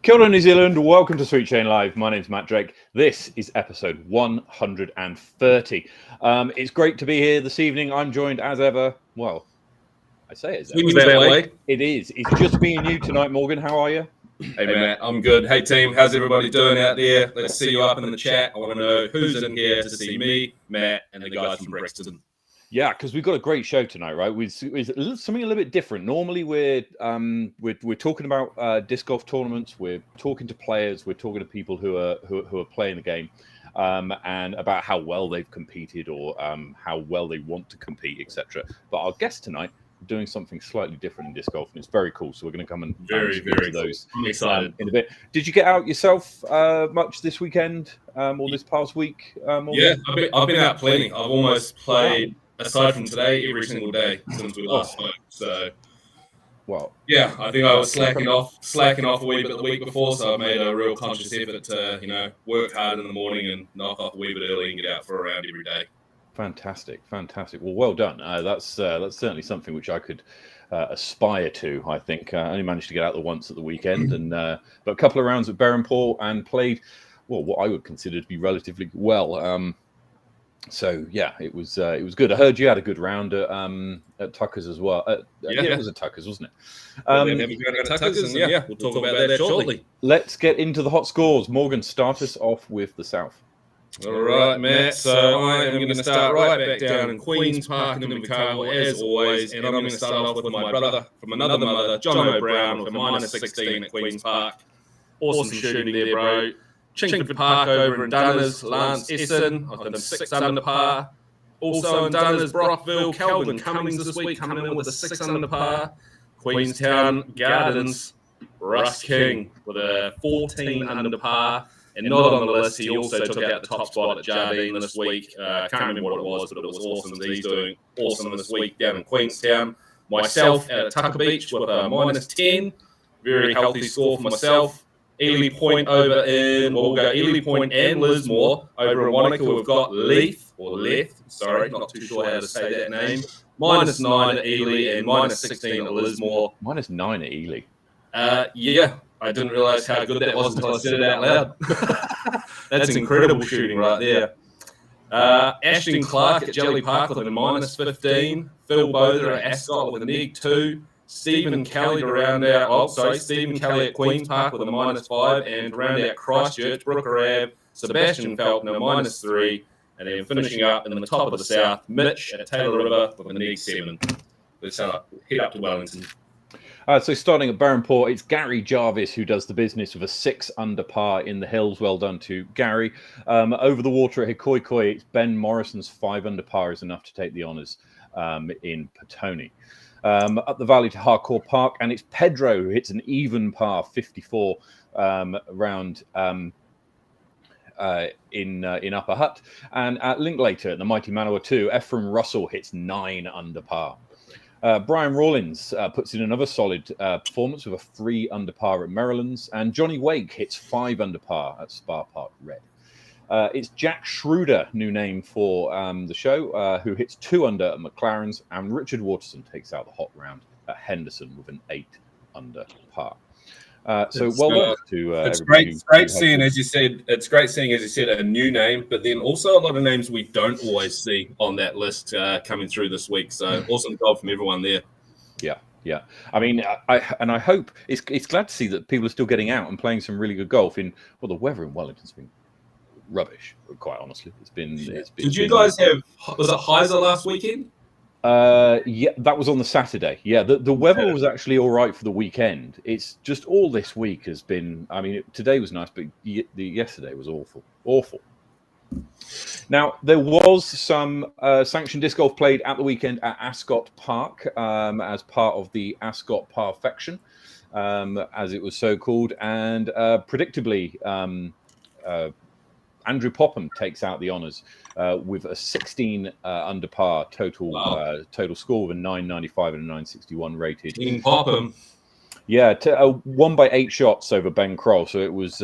Kia ora, New Zealand. Welcome to Sweet Chain Live. My name's Matt Drake. This is episode 130. It's great to be here this evening. I'm joined as ever. Well, I say as ever. That way. It is. It's just me and you tonight, Morgan. How are you? Hey, Matt. I'm good. Hey, team. How's everybody doing out there? Let's see you up in the chat. I want to know who's in here to see me, Matt, and the guys from Brixton. Yeah, because we've got a great show tonight, right? With something a little bit different. Normally, we're talking about disc golf tournaments. We're talking to players. We're talking to people who are playing the game, and about how well they've competed or how well they want to compete, etc. But our guest tonight are doing something slightly different in disc golf, and it's very cool. So we're going to come and very to those. I'm excited in a bit. Did you get out yourself much this weekend or this past week? Yeah, I've been out plenty. I've almost played. Aside from today, every single day since we last spoke. So, well, yeah, I think I was slacking off a wee bit the week before, so I made a real conscious effort to, work hard in the morning and knock off a wee bit early and get out for a round every day. Fantastic. Well done. That's certainly something which I could aspire to. I think I only managed to get out the once at the weekend, and but a couple of rounds at Berrenport and played what I would consider to be relatively well. So yeah, it was good. I heard you had a good round at Tucker's as well. It was at Tucker's, wasn't it? We'll talk about that shortly. Let's get into the hot scores. Morgan, start us off with the South. All right, Matt. So I am going to start right back down in Queen's Park in Invercargill, as always, and I'm going to start off with my brother from another mother, John O'Brown, with a -16 at Queen's Park. Awesome shooting there, bro. Chingford Park over in Dunners, Lance Essen, I've done 6 under par. Also in Dunners, Brockville, Kelvin Cummings this week coming in with a 6 under par. Queenstown Gardens, Russ King with a 14 under par. And not on the list, he also took out the top spot at Jardine this week. Can't remember what it was, but it was awesome. He's doing awesome this week down in Queenstown. Myself at Tucker Beach with a -10. Very healthy score for myself. Ely Point over in, we'll go Ely Point and Lismore over in Wanaka. We've got Leith, not too sure how to say that name. -9 at Ely and -16 at Lismore. -9 at Ely. Yeah, I didn't realise how good that was until I said it out loud. That's incredible shooting right there. Ashton Clark at Jelly Park with a -15. Phil Bother at Ascot with a -2. Stephen Kelly at Queen's Park with a -5, and to round out Christchurch, Brooker Ave, Sebastian Felkner -3, and then finishing up in the top of the South, Mitch at Taylor River with a -7. Let's head up to Wellington. So starting at Berrenport, it's Gary Jarvis who does the business with a 6 under par in the hills. Well done to Gary. Over the water at Hikoikoi, it's Ben Morrison's 5 under par is enough to take the honours in Petone. Up the valley to Harcourt Park, and it's Pedro who hits an even par 54 round in Upper Hutt. And at Linklater at the Mighty Manawa 2, Ephraim Russell hits 9 under par. Brian Rawlins puts in another solid performance with a 3 under par at Maryland's, and Johnny Wake hits 5 under par at Spa Park Red. It's Jack Schroeder, new name for the show, who hits 2 under at McLaren's, and Richard Waterson takes out the hot round at Henderson with an 8 under par. So well done to it's great seeing, as you said. It's great seeing, as you said, a new name, but then also a lot of names we don't always see on that list coming through this week. So awesome job from everyone there. Yeah. I mean, I hope it's glad to see that people are still getting out and playing some really good golf. The weather in Wellington's been rubbish, quite honestly. It's been. Did you guys have? Was it Heiser last weekend? Yeah, that was on the Saturday. Yeah, the weather was actually all right for the weekend. It's just all this week has been. I mean, today was nice, but yesterday was awful. Now there was some sanctioned disc golf played at the weekend at Ascot Park as part of the Ascot Parfection, as it was so called, and predictably. Andrew Popham takes out the honours with a 16 under par total score with a 995 and a 961 rated. Team Popham. Yeah, won by 8 shots over Ben Kroll, so it was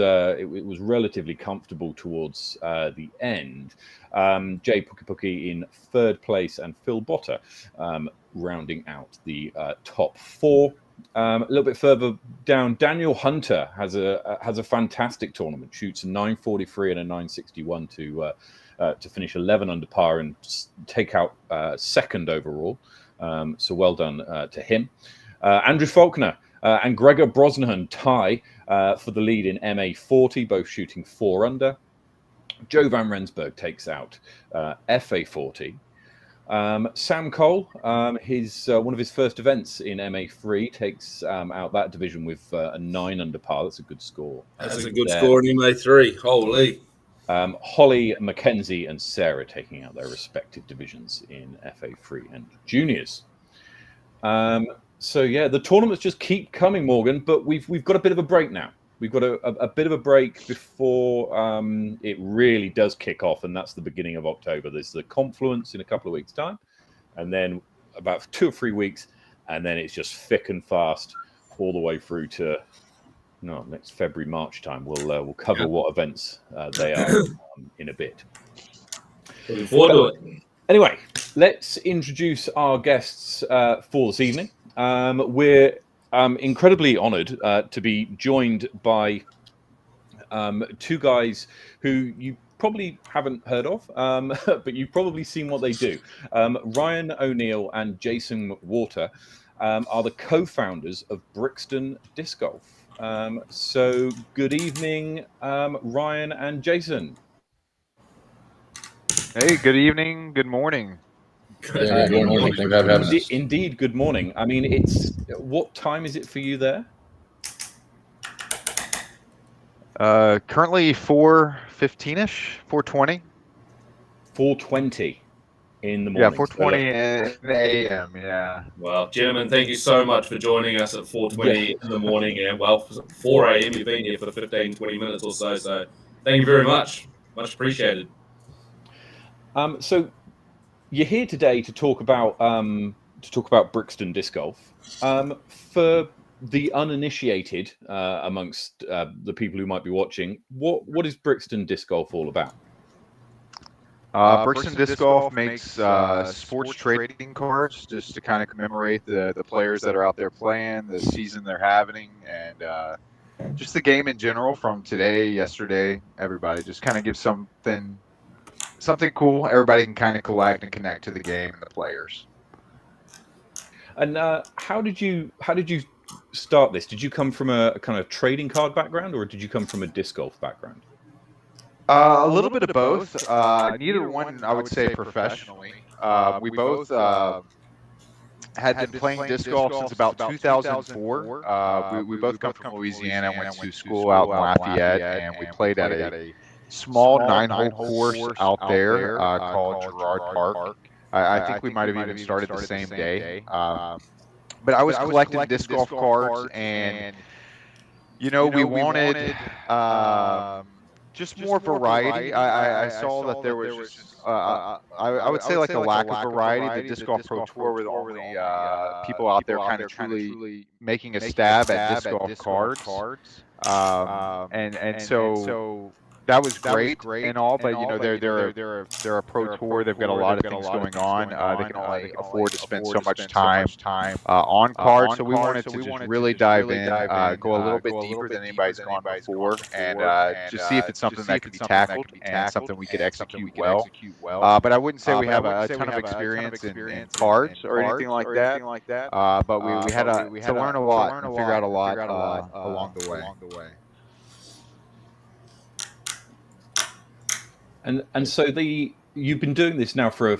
relatively comfortable towards the end. Jay Puki in 3rd place and Phil Botter rounding out the top 4. A little bit further down, Daniel Hunter has a fantastic tournament. Shoots a 943 and a 961 to finish 11 under par and take out second overall. So well done to him. Andrew Faulkner and Gregor Brosnahan tie for the lead in MA 40, both shooting 4 under. Joe Van Rensburg takes out FA 40. Sam Cole, his one of his first events in MA3, takes out that division with a 9 under par. That's a good score. That's a good score in MA3. Holy. Holly, Mackenzie, and Sarah taking out their respective divisions in FA3 and juniors. So yeah, the tournaments just keep coming, Morgan. But we've got a bit of a break now. We've got a bit of a break before it really does kick off, and that's the beginning of October. There's the Confluence in a couple of weeks' time, and then about 2 or 3 weeks, and then it's just thick and fast all the way through to next February, March time. We'll cover what events they are in a bit. Looking forward to it. Anyway, let's introduce our guests for this evening. We're incredibly honoured to be joined by 2 guys who you probably haven't heard of, but you've probably seen what they do. Ryan O'Neill and Jason Water are the co-founders of Brixton Disc Golf. So good evening, Ryan and Jason. Hey, good evening, good morning. Yeah, good morning. Thanks for having us. Indeed, good morning. I mean, what time is it for you there? Currently 4:15ish, 4:20. 4:20 in the morning. Yeah, 4:20 a.m. Yeah. Well, gentlemen, thank you so much for joining us at 4:20 in the morning. And 4 a.m. You've been here for 15, 20 minutes or so. So thank you very much. Much appreciated. So you're here today to talk about Brixton Disc Golf. For the uninitiated amongst the people who might be watching, what is Brixton Disc Golf all about? Brixton Disc Golf makes sports trading cards just to kind of commemorate the players that are out there playing, the season they're having, and just the game in general from today, yesterday, everybody. Just kind of give something cool everybody can kind of collect and connect to the game and the players. And how did you start this? Did you come from a kind of trading card background, or did you come from a disc golf background? A little bit of both. Neither one, I would say, professionally. We both had been playing disc golf since about 2004. We both come from Louisiana, went to school out in Lafayette, and we played at a small 9-hole course out there called Girard Park. I think we might have even started the same day. But I was collecting disc golf cards, and we wanted just more variety. I saw that there was just I would say like a lack of variety. The Disc Golf Pro Tour were the only people out there kind of truly making a stab at disc golf cards. And so that was great and all, but they're a pro tour. They've got a lot of things going on. They can only afford to spend so much time on cards. So we wanted to just really dive in, go a little bit deeper than anybody's gone before, and just see if it's something that can be tackled and something we could execute well. But I wouldn't say we have a ton of experience in cards or anything like that. But we had to learn a lot and figure out a lot along the way. And so you've been doing this now for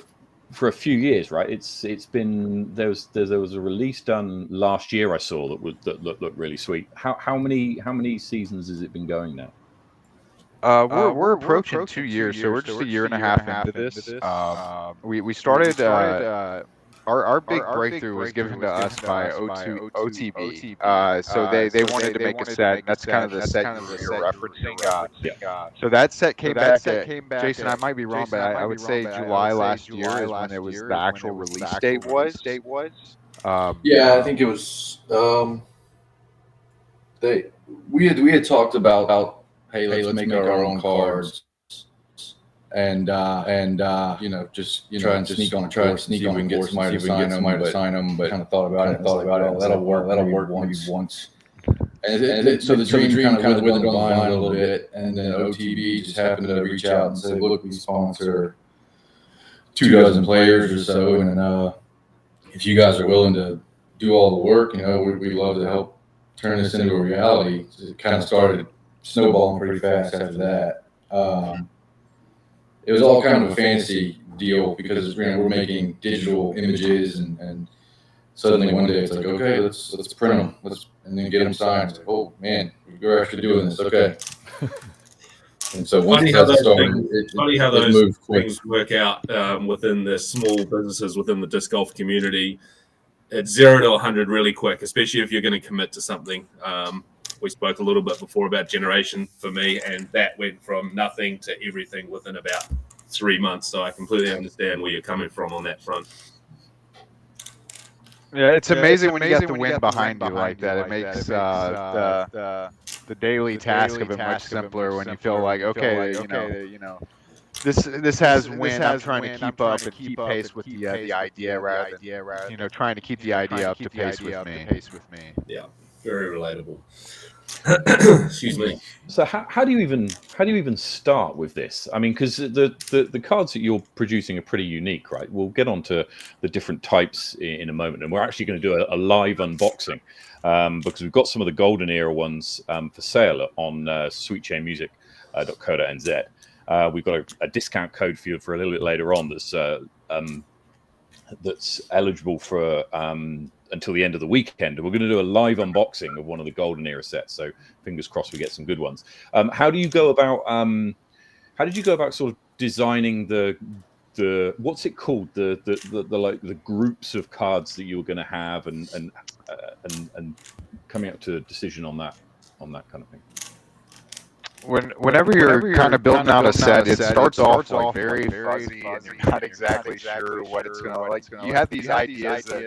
a few years, right? It's been there was a release done last year I saw that looked really sweet. How many seasons has it been going now? We're approaching 2 years, so we're just a year and a half into this. We started. Our big breakthrough was given to us by OTB. So they wanted to make a set, and that's kind of the set you're referencing. So that set came back. Jason, I might be wrong, but I would say July last year is when it was the actual release date was. Yeah, I think it was. We had talked about hey, let's make our own cards. and you know, try and sneak on course, see if we can get somebody to sign them. But kind of thought about it. That'll work maybe once. And so the dream kind of withered on the vine a little bit, and then OTB just happened to reach out and say, "Look, we sponsor 24 players or so, and if you guys are willing to do all the work, you know, we'd love to help turn this into a reality." So it kind of started snowballing pretty fast after that. It was all kind of a fantasy deal because we're making digital images, and suddenly one day it's like, okay, let's print them, and then get them signed. It's like, oh man, we're actually doing this. Okay. And so once that started, it moved quick. Things work out within the small businesses within the disc golf community. It's 0 to 100 really quick, especially if you're going to commit to something. We spoke a little bit before about generation for me, and that went from nothing to everything within about 3 months. So I completely understand where you're coming from on that front. Yeah, it's amazing when you get the wind behind you like that. It makes the daily task of it much simpler when you feel like, okay, you know, this has wind. I'm trying to keep up and keep pace with the idea rather than, you know, trying to keep the idea up to pace with me. Yeah, very relatable. Excuse me. So how do you even start with this? I mean, because the cards that you're producing are pretty unique, right? We'll get onto the different types in a moment, and we're actually going to do a live unboxing because we've got some of the golden era ones for sale on sweetchainmusic.co.nz. We've got a discount code for you for a little bit later on that's eligible for until the end of the weekend, and we're going to do a live unboxing of one of the golden era sets. So fingers crossed we get some good ones. How did you go about sort of designing the what's it called, the groups of cards that you were going to have, and coming up to a decision on that kind of thing? Whenever you're kind of building out a set, it starts off like very fuzzy, and you're not exactly sure what it's going to like. You have these ideas that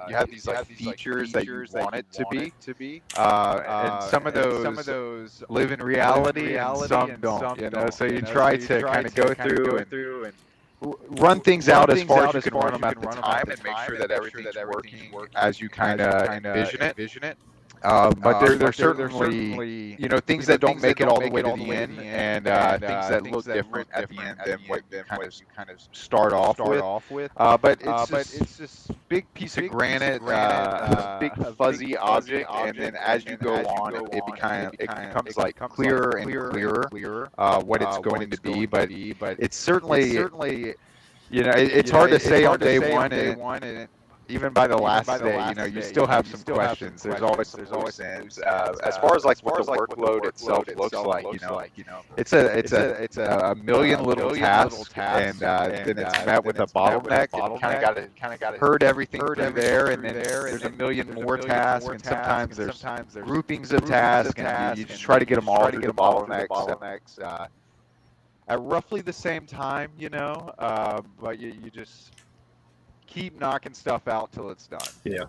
you have these like features that you want it to be, and some of those live in reality, and some don't. You know, so you try to kind of go through and run things out as far as you can run them at the time, and make sure that everything's working as you kind of envision it. But there's certainly, you know, things that don't make it all the way to the end, and things that look different at the end than what you kind of start off with. But it's this big piece of granite, big fuzzy object, and then as you go on, it becomes like clearer and clearer what it's going to be. But it's certainly, you know, it's hard to say on day one, and even by the last day, you know, you still have some questions. There's always ends. As far as like what the workload itself looks like, you know, it's a million little tasks, and then it's met with a bottleneck. And kind of got to herd everything through there, and then there's a million more tasks, and sometimes there's groupings of tasks, and you just try to get them all through the bottlenecks at roughly the same time, you know. But you just keep knocking stuff out till it's done. Yeah.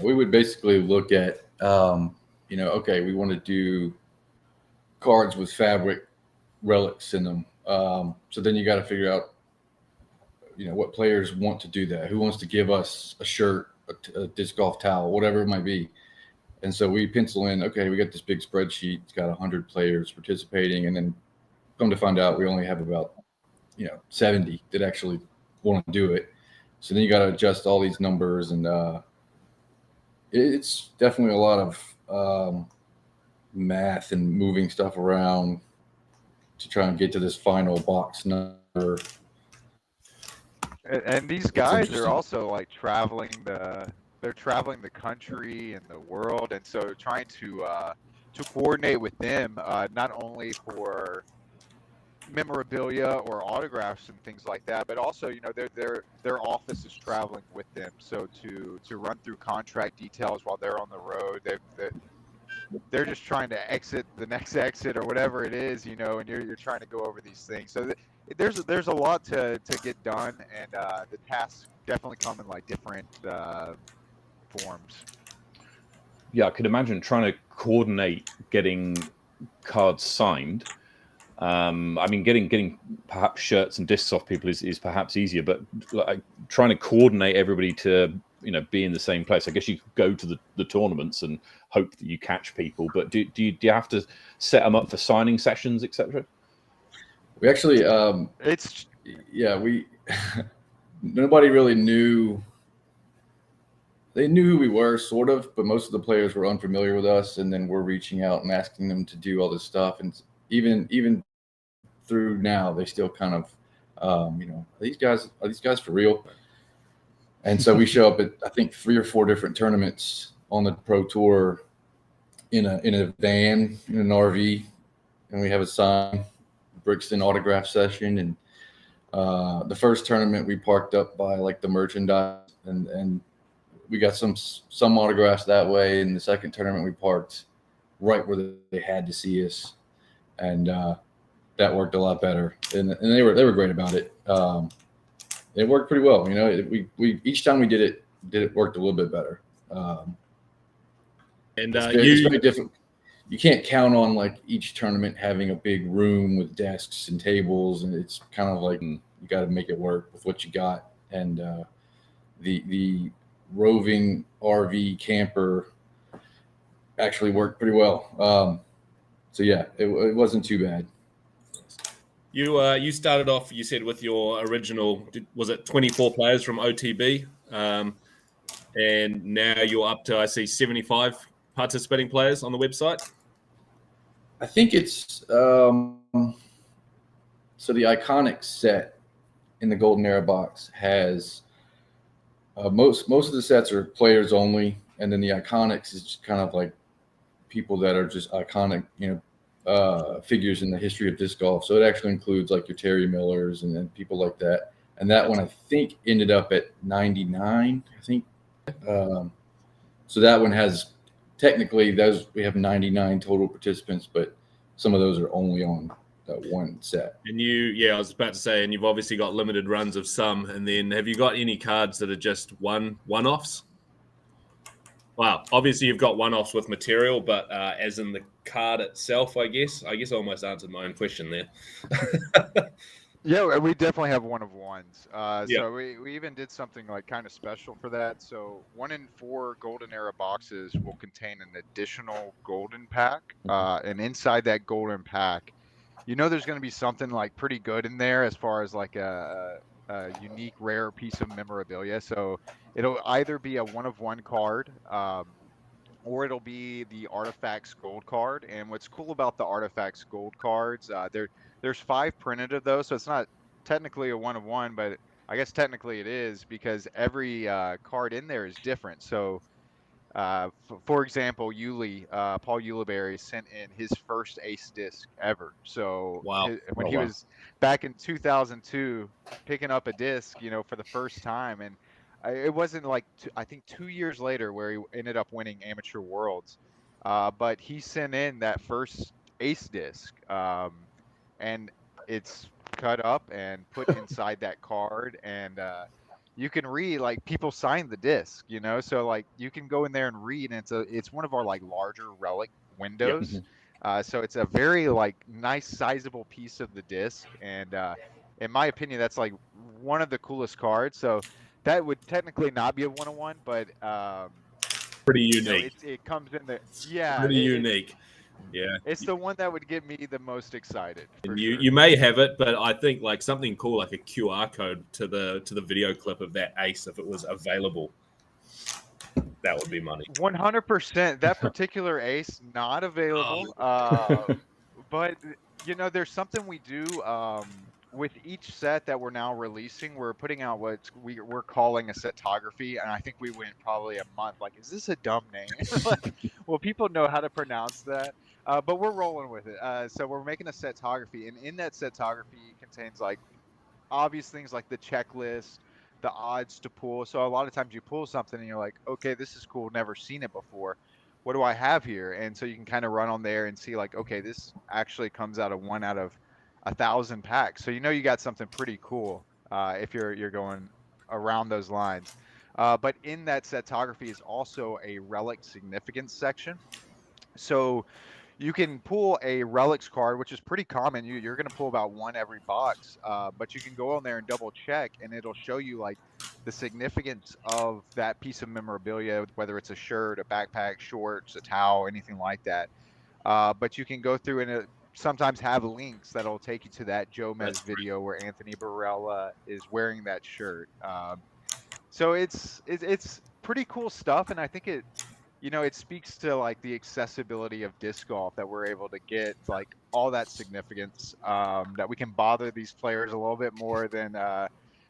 We would basically look at, you know, okay, we want to do cards with fabric relics in them. So then you got to figure out, you know, what players want to do that. Who wants to give us a shirt, a disc golf towel, whatever it might be. And so we pencil in, okay, we got this big spreadsheet. It's got 100 players participating, and then come to find out we only have about, you know, 70 that actually want to do it. So then you got to adjust all these numbers, and it's definitely a lot of math and moving stuff around to try and get to this final box number. And these guys are also like traveling the country and the world, and so trying to coordinate with them, not only for memorabilia or autographs and things like that, but also, you know, their office is traveling with them, so to run through contract details while they're on the road, they're just trying to exit the next exit or whatever it is, you know, and you're trying to go over these things. So there's a lot to get done, and the tasks definitely come in like different forms. Yeah, I could imagine trying to coordinate getting cards signed I mean, getting perhaps shirts and discs off people is perhaps easier, but like trying to coordinate everybody to be in the same place. I guess you could go to the tournaments and hope that you catch people, but do you have to set them up for signing sessions, etc.? We actually, we nobody really knew. They knew who we were, sort of, but most of the players were unfamiliar with us, and then we're reaching out and asking them to do all this stuff, and even through now, they still kind of, are these guys for real? And so we show up at, I think, 3 or 4 different tournaments on the Pro Tour in a van, in an RV, and we have a signed Brixton autograph session. And the first tournament we parked up by like the merchandise, and we got some autographs that way. And the second tournament we parked right where they had to see us, and that worked a lot better. And they were great about it. It worked pretty well. We each time we did it worked a little bit better. And it's very different. You can't count on like each tournament having a big room with desks and tables, and it's kind of like you got to make it work with what you got. And the roving RV camper actually worked pretty well. So yeah, it wasn't too bad. You started off, you said, with your original, was it 24 players from OTB? And now you're up to, I see, 75 participating players on the website. I think it's so the iconic set in the Golden Era box has most of the sets are players only, and then the iconics is just kind of like people that are just iconic, figures in the history of disc golf. So it actually includes like your Terry Millers and people like that. And that one I think ended up at 99. I think. So that one has technically we have 99 total participants, but some of those are only on that one set. And I was about to say, and you've obviously got limited runs of some. And then have you got any cards that are just one-offs? Well, obviously you've got one-offs with material, but as in the card itself, I guess I almost answered my own question there. Yeah, we definitely have one-of-ones. So we even did something like kind of special for that. So 1 in 4 Golden Era boxes will contain an additional golden pack. And inside that golden pack, there's going to be something like pretty good in there as far as like a unique, rare piece of memorabilia. So it'll either be a one-of-one card, or it'll be the Artifacts Gold card. And what's cool about the Artifacts Gold cards, there's 5 printed of those, so it's not technically a one-of-one, but I guess technically it is because every card in there is different. So, for example, Paul Ulibarri sent in his first ace disc ever. So when he was back in 2002 picking up a disc, for the first time, and it wasn't like I think 2 years later where he ended up winning Amateur Worlds, but he sent in that first ace disc, and it's cut up and put inside that card, and you can read, like, people sign the disc, so like you can go in there and read, and it's one of our like larger relic windows. So it's a very like nice sizable piece of the disc, and in my opinion that's like one of the coolest cards. So that would technically not be a one-on-one, but pretty unique. It comes in the pretty unique. Yeah, it's the one that would get me the most excited. And you may have it, but I think like something cool, like a QR code to the video clip of that ace, if it was available, that would be money. 100%. That particular ace not available, but there's something we do with each set that we're now releasing. We're putting out what we're calling a setography, and I think we went probably a month like, is this a dumb name? Like, well, people know how to pronounce that, but we're rolling with it. So we're making a setography, and in that setography contains like obvious things like the checklist, the odds to pull. So a lot of times you pull something and you're like, okay, this is cool, never seen it before, what do I have here? And so you can kind of run on there and see like, okay, this actually comes out of 1 out of 1,000 packs. So you got something pretty cool if you're going around those lines. But in that setography is also a relic significance section. So you can pull a relics card, which is pretty common. You're going to pull about one every box, but you can go on there and double check, and it'll show you like the significance of that piece of memorabilia, whether it's a shirt, a backpack, shorts, a towel, anything like that. But you can go through and sometimes have links that'll take you to that Joe Mez video where Anthony Barella is wearing that shirt. So it's pretty cool stuff, and I think it speaks to like the accessibility of disc golf that we're able to get like all that significance, that we can bother these players a little bit more than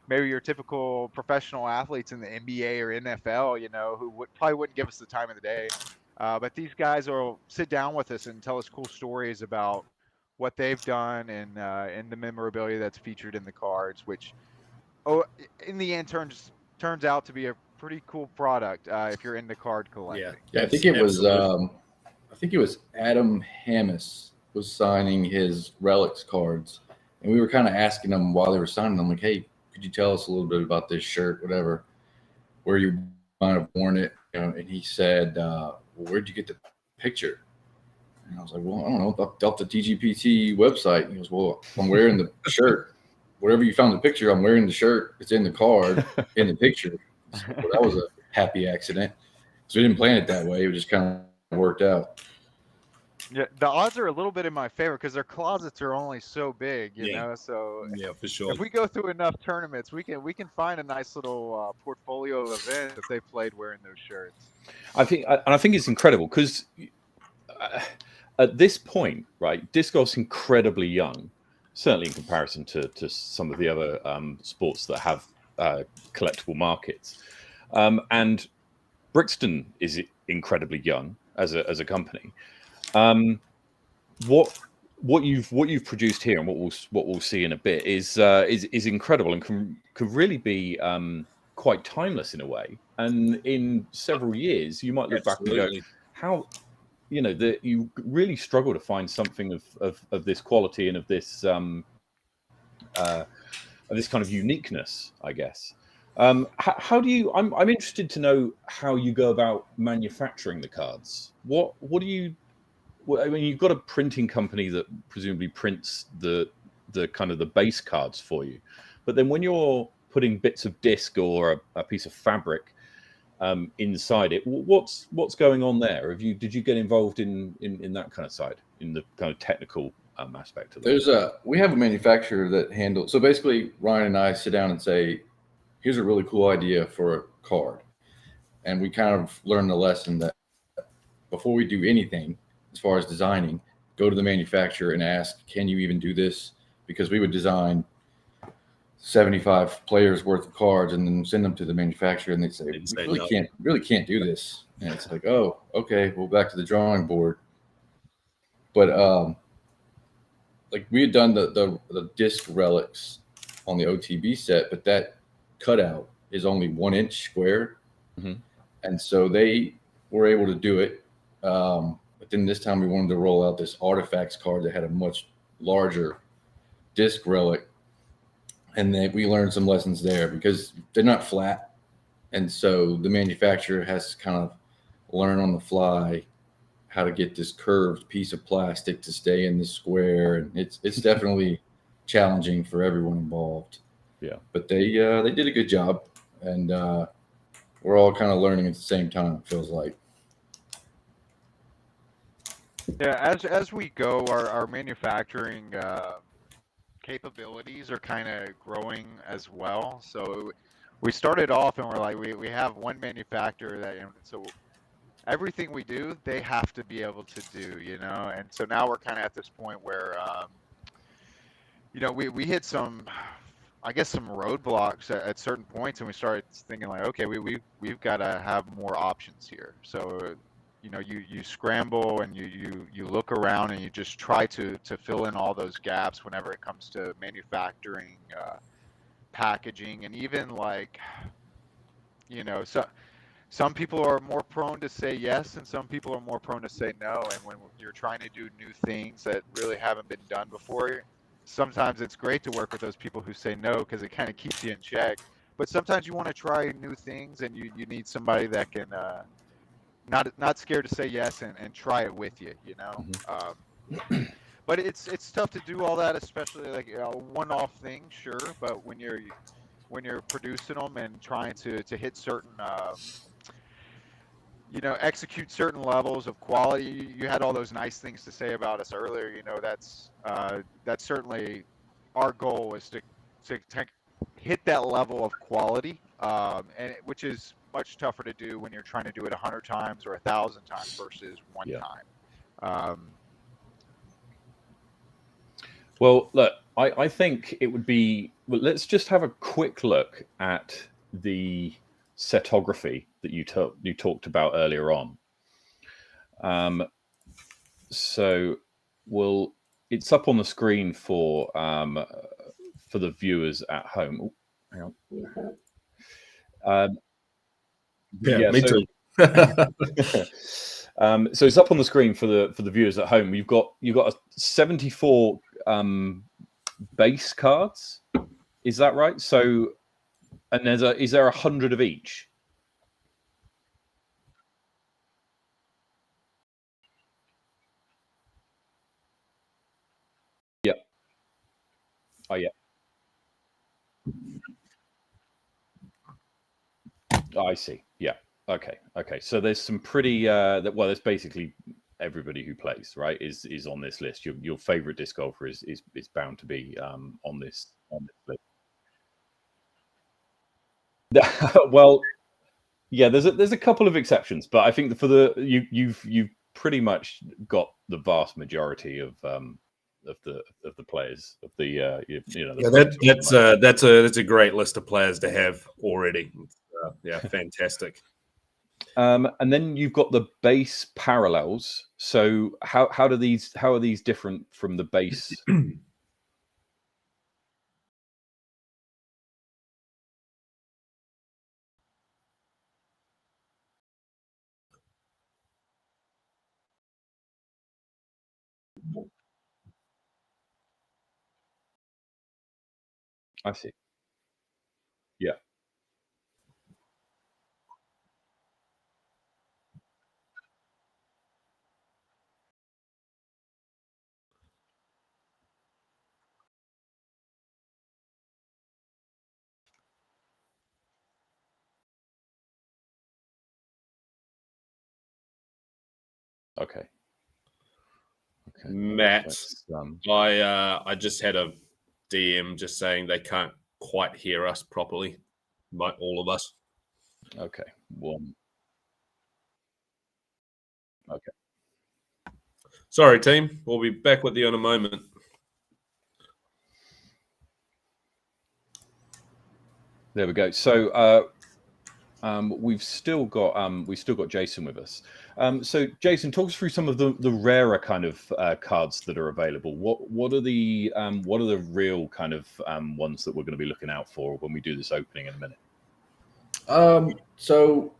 maybe your typical professional athletes in the NBA or NFL, who probably wouldn't give us the time of the day. But these guys will sit down with us and tell us cool stories about what they've done and the memorabilia that's featured in the cards, which in the end turns out to be a pretty cool product if you're into card collecting. Yeah, I think it was Adam Hammis was signing his relics cards, and we were kind of asking them while they were signing them, like, hey, could you tell us a little bit about this shirt, whatever, where you might have worn it, and he said, well, where'd you get the picture? And I was like, well, I don't know, off the TGPT website. And he goes, well, I'm wearing the shirt. Wherever you found the picture, I'm wearing the shirt. It's in the card, in the picture. So that was a happy accident. So we didn't plan it that way. It just kind of worked out. Yeah, the odds are a little bit in my favor because their closets are only so big, you know. So yeah, for sure. If we go through enough tournaments, we can find a nice little portfolio of events that they played wearing those shirts. I think it's incredible because at this point, right, disc golf's incredibly young, certainly in comparison to some of the other sports that have collectible markets, and Brixton is incredibly young as a company. What you've produced here and what we'll see in a bit is incredible and can really be quite timeless in a way. And in several years, you might look back and go, how that you really struggle to find something of this quality and of this kind of uniqueness, I guess. How do you? I'm interested to know how you go about manufacturing the cards. What do you? I mean, you've got a printing company that presumably prints the kind of the base cards for you, but then when you're putting bits of disc or a piece of fabric inside it, what's going on there? Did you get involved in that kind of side, in the kind of technical aspect of it? We have a manufacturer that handles. So basically, Ryan and I sit down and say, here's a really cool idea for a card, and we kind of learn the lesson that before we do anything as far as designing, go to the manufacturer and ask, can you even do this? Because we would design 75 players worth of cards and then send them to the manufacturer, and they'd say, we really can't do this. And it's like, oh, okay, well, back to the drawing board. But like we had done the disc relics on the OTB set, but that cutout is only 1 inch square. Mm-hmm. And so they were able to do it. But then this time we wanted to roll out this artifacts card that had a much larger disc relic. And then we learned some lessons there because they're not flat. And so the manufacturer has to kind of learn on the fly how to get this curved piece of plastic to stay in the square. And it's definitely challenging for everyone involved. Yeah. But they did a good job. And we're all kind of learning at the same time, it feels like. Yeah, as we go, our manufacturing capabilities are kind of growing as well. So we started off and we're like, we have one manufacturer that, so everything we do, they have to be able to do, and so now we're kind of at this point where, we hit some roadblocks at certain points, and we started thinking like, okay, we've got to have more options here. So, you scramble and you look around and you just try to fill in all those gaps whenever it comes to manufacturing, packaging, and even like, so some people are more prone to say yes and some people are more prone to say no. And when you're trying to do new things that really haven't been done before, sometimes it's great to work with those people who say no because it kind of keeps you in check. But sometimes you want to try new things and you need somebody that can not scared to say yes and try it with you. But it's tough to do all that, especially like a one-off thing, sure. But when you're producing them and trying to hit certain execute certain levels of quality. You had all those nice things to say about us earlier. That's certainly our goal is to hit that level of quality, which is much tougher to do when you're trying to do it 100 times or 1,000 times versus one time. Well, look, I think it would be. Well, let's just have a quick look at the setography that you talked about earlier on. So, it's up on the screen for the viewers at home. Oh, hang on. Me too. So it's up on the screen for the viewers at home. You've got a 74 base cards. Is that right? So, and is there 100 of each? Yeah. Oh yeah. Oh, I see. Yeah. Okay. So there's some pretty there's basically everybody who plays, right, is on this list. Your favorite disc golfer is bound to be on this list. Well, yeah, there's a couple of exceptions, but I think you've pretty much got the vast majority of the players of the that's a great list of players to have already. Fantastic. And then you've got the base parallels. So how are these different from the base? I see. Yeah. Okay. Matt, I just had a DM just saying they can't quite hear us properly, like all of us. Okay. One. Okay. Sorry, team. We'll be back with you in a moment. There we go. So we've still got Jason with us. So Jason, talk us through some of the rarer kind of cards that are available. What are the real kind of ones that we're going to be looking out for when we do this opening in a minute? So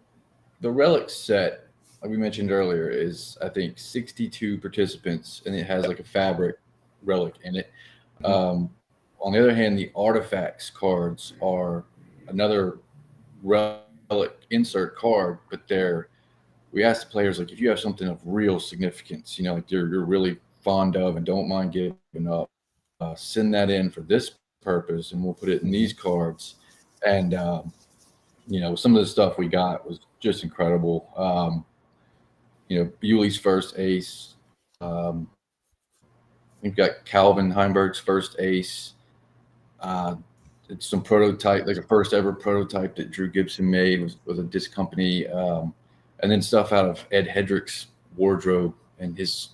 the relic set, like we mentioned earlier, is I think 62 participants, and it has like a fabric relic in it. On the other hand, the artifacts cards are another relic insert card, but we ask the players, like, if you have something of real significance, like you're really fond of and don't mind giving up, send that in for this purpose, and we'll put it in these cards. And some of the stuff we got was just incredible. Bewley's first ace. We've got Calvin Heimberg's first ace. It's some prototype, like a first ever prototype that Drew Gibson made with a disc company. And then stuff out of Ed Hedrick's wardrobe and his,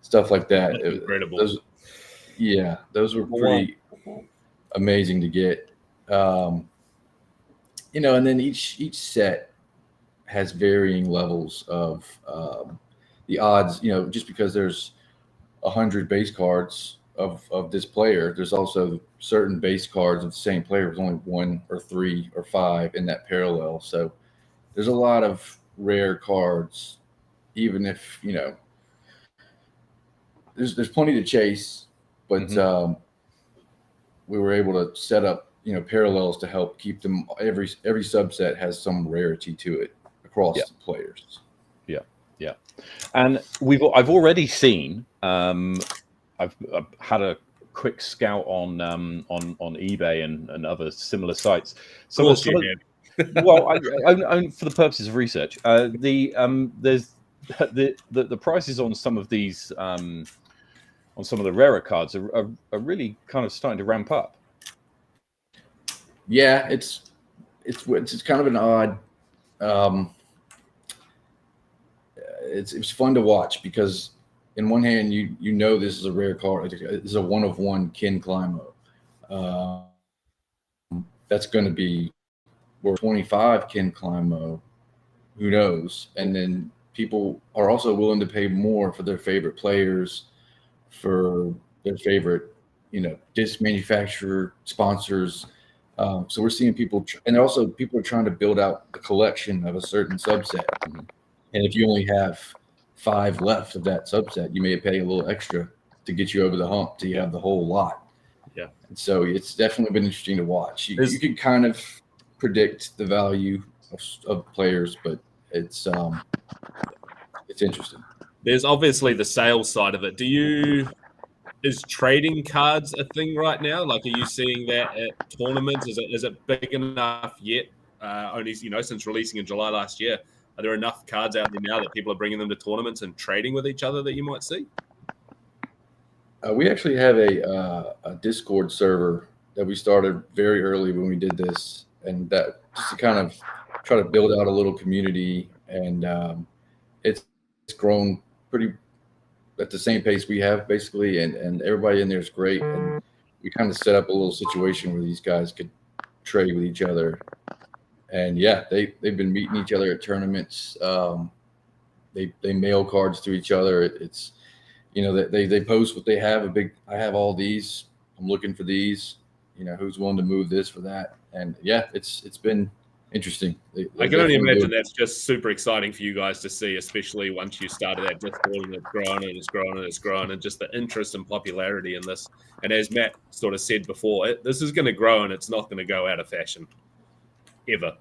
stuff like that. That's incredible. Those were pretty amazing to get. And then each set has varying levels of the odds. Just because there's 100 base cards of this player, there's also certain base cards of the same player with only 1 or 3 or 5 in that parallel. So there's a lot of rare cards, even if there's plenty to chase, but we were able to set up parallels to help keep them. Every subset has some rarity to it across the players. Yeah. And I've already seen, I've had a quick scout on eBay and other similar sites. Well, for the purposes of research, there's the prices on some of these on some of the rarer cards are really kind of starting to ramp up. Yeah, it's kind of an odd. It's fun to watch because in one hand you know this is a rare card. This is a 1 of 1 Ken Climo. That's going to be worth 25 Ken Climo. Who knows? And then people are also willing to pay more for their favorite players, for their favorite, disc manufacturer, sponsors. So we're seeing people, and also people are trying to build out the collection of a certain subset. And if you only have 5 left of that subset, you may pay a little extra to get you over the hump till you have the whole lot. Yeah. And so it's definitely been interesting to watch. You can kind of predict the value of players, but it's interesting. There's obviously the sales side of it. Is trading cards a thing right now? Like, are you seeing that at tournaments? Is it big enough yet? Only since releasing in July last year, are there enough cards out there now that people are bringing them to tournaments and trading with each other that you might see? We actually have a Discord server that we started very early when we did this, and that just to kind of try to build out a little community, and it's grown pretty at the same pace we have basically, and everybody in there is great. And we kind of set up a little situation where these guys could trade with each other, and they've been meeting each other at tournaments. They mail cards to each other. It's they post what they have. I have all these. I'm looking for these. Who's willing to move this for that? And it's been interesting. I can only imagine that's just super exciting for you guys to see, especially once you started that Discord and it's grown and it's grown and it's grown, and just the interest and popularity in this. And as Matt sort of said before, this is going to grow and it's not going to go out of fashion ever.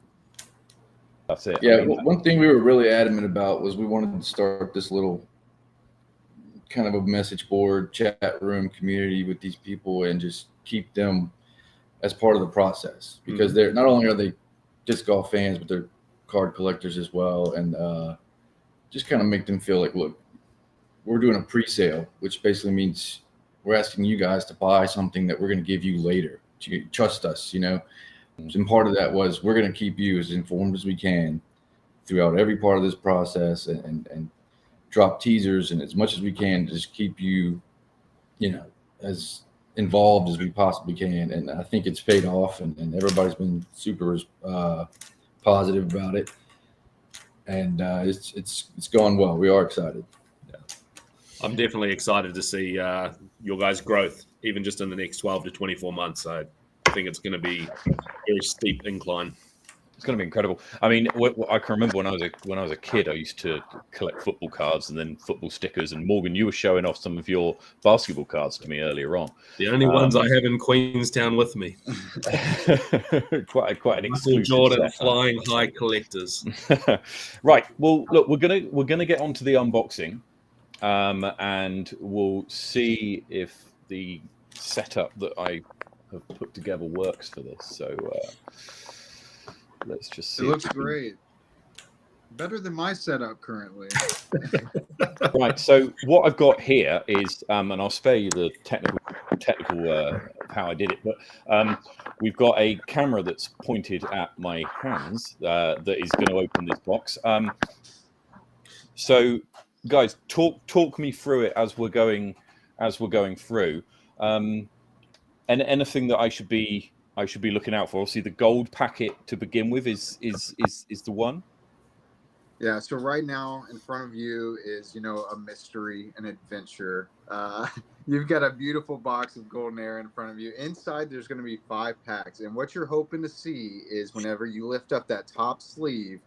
That's it. Yeah, one thing we were really adamant about was we wanted to start this little kind of a message board, chat room community with these people and just keep them as part of the process, because they're not only are they disc golf fans, but they're card collectors as well, and just kind of make them feel like, look, we're doing a pre-sale, which basically means we're asking you guys to buy something that we're going to give you later. To trust us, And part of that was we're going to keep you as informed as we can throughout every part of this process, and drop teasers and as much as we can to just keep you, as involved as we possibly can. And I think it's paid off, and everybody's been super positive about it, and it's gone well. We are excited. I'm definitely excited to see your guys' growth, even just in the next 12 to 24 months. I think it's going to be a very steep incline. It's going to be incredible. I mean, I can remember when I was a kid, I used to collect football cards and then football stickers. And Morgan, you were showing off some of your basketball cards to me earlier on. The only ones I have in Queenstown with me. quite an exclusive Jordan set, flying high collectors. Right. Well, look, we're gonna get onto the unboxing, and we'll see if the setup that I have put together works for this. So. Let's just see. It looks great. Better than my setup currently. Right. So what I've got here is, and I'll spare you the technical how I did it, but we've got a camera that's pointed at my hands that is going to open this box. So, guys, talk me through it as we're going through, and anything that I should be looking out for. Obviously, the gold packet to begin with is the one. Yeah. So right now in front of you is, a mystery, an adventure. You've got a beautiful box of golden air in front of you. Inside, there's going to be 5 packs. And what you're hoping to see is whenever you lift up that top sleeve,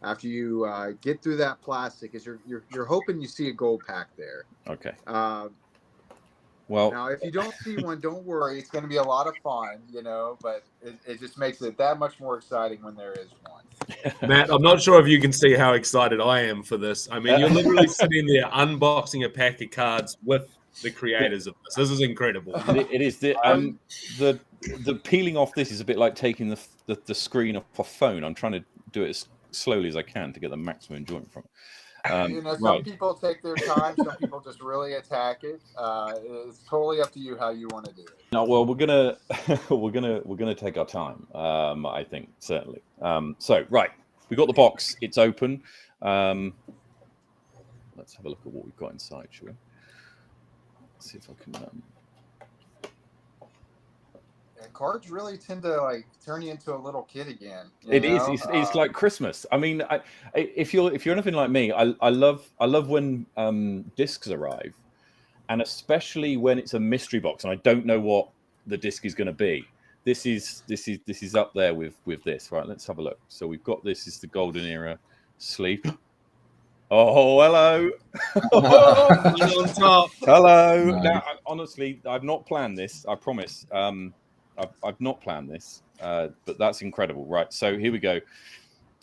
after you get through that plastic, is you're hoping you see a gold pack there. Okay. Well, now if you don't see one, don't worry. It's going to be a lot of fun, but it just makes it that much more exciting when there is one. Matt, I'm not sure if you can see how excited I am for this. I mean, you're literally sitting there unboxing a pack of cards with the creators of this. This is incredible. It is the peeling off this is a bit like taking the screen off a phone. I'm trying to do it as slowly as I can to get the maximum enjoyment from it. Some people take their time. Some people just really attack it. It's totally up to you how you want to do it. No, well, we're gonna take our time. I think certainly. So right, we got the box. It's open. Let's have a look at what we've got inside, shall we? Let's see if I can. Cards really tend to turn you into a little kid again. It is. It's like Christmas. I mean, if you're anything like me, I love when discs arrive, and especially when it's a mystery box and I don't know what the disc is going to be. This is up there with this. Right, let's have a look. So we've got this is the Golden Era sleeve. Oh, hello. On top. Hello. Nice. Now, honestly, I've not planned this. I promise. I've not planned this, but that's incredible. Right, so here we go.